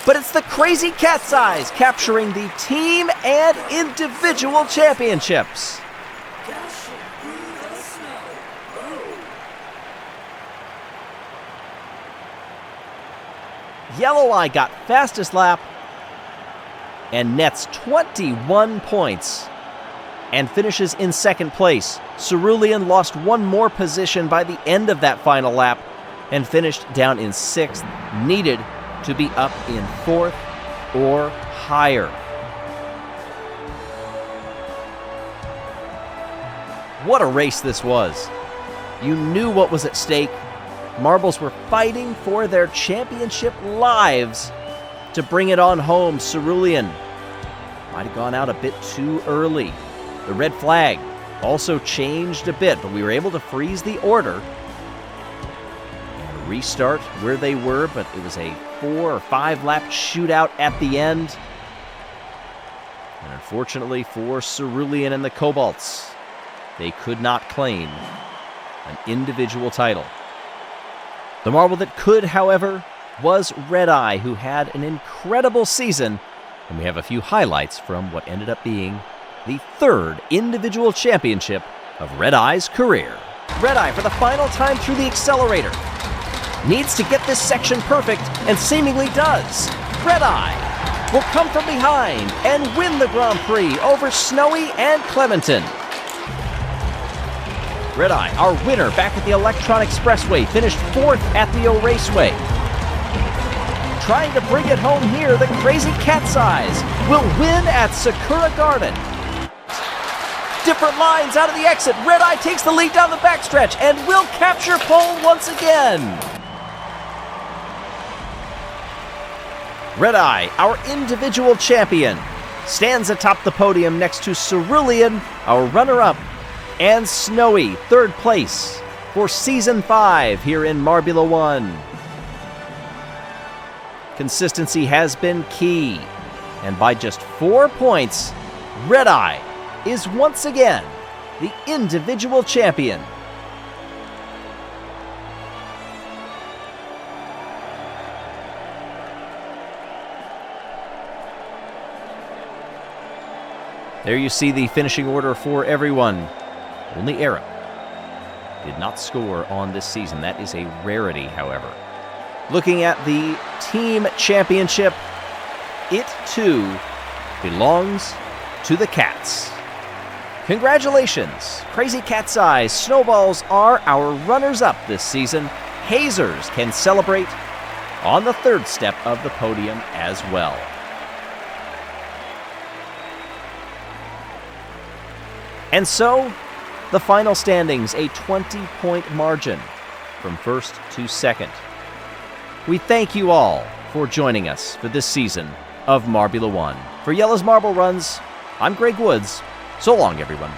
but it's the Crazy Cat's Eyes capturing the team and individual championships. Yellow Eye got fastest lap and nets 21 points and finishes in 2nd place. Cerulean lost one more position by the end of that final lap and finished down in 6th, needed to be up in 4th or higher. What a race this was. You knew what was at stake. Marbles were fighting for their championship lives to bring it on home. Cerulean might have gone out a bit too early. The red flag also changed a bit, but we were able to freeze the order and restart where they were, but it was a 4 or 5 lap shootout at the end. And unfortunately for Cerulean and the Cobalts, they could not claim an individual title. The marble that could, however, was Red Eye, who had an incredible season, and we have a few highlights from what ended up being the 3rd individual championship of Red Eye's career. Red Eye, for the final time through the accelerator, needs to get this section perfect, and seemingly does. Red Eye will come from behind and win the Grand Prix over Snowy and Clementon. Red Eye, our winner back at the Electron Expressway, finished 4th at the O'Raceway. Trying to bring it home here, the Crazy Cat's Eyes will win at Sakura Garden. different lines out of the exit. Red Eye takes the lead down the backstretch and will capture pole once again. Red Eye, our individual champion, stands atop the podium next to Cerulean, our runner-up, and Snowy, third place for Season 5 here in Marbula One. Consistency has been key, and by just 4 points, Red Eye is once again the individual champion. There you see the finishing order for everyone. Only Arrow did not score on this season. That is a rarity, however. Looking at the team championship, it too belongs to the Cats. Congratulations! Crazy Cat's Eyes Snowballs are our runners-up this season. Hazers can celebrate on the third step of the podium as well. And so, the final standings, a 20-point margin from first to second. We thank you all for joining us for this season of Marbula One. For Jelle's Marble Runs, I'm Greg Woods. So long, everyone.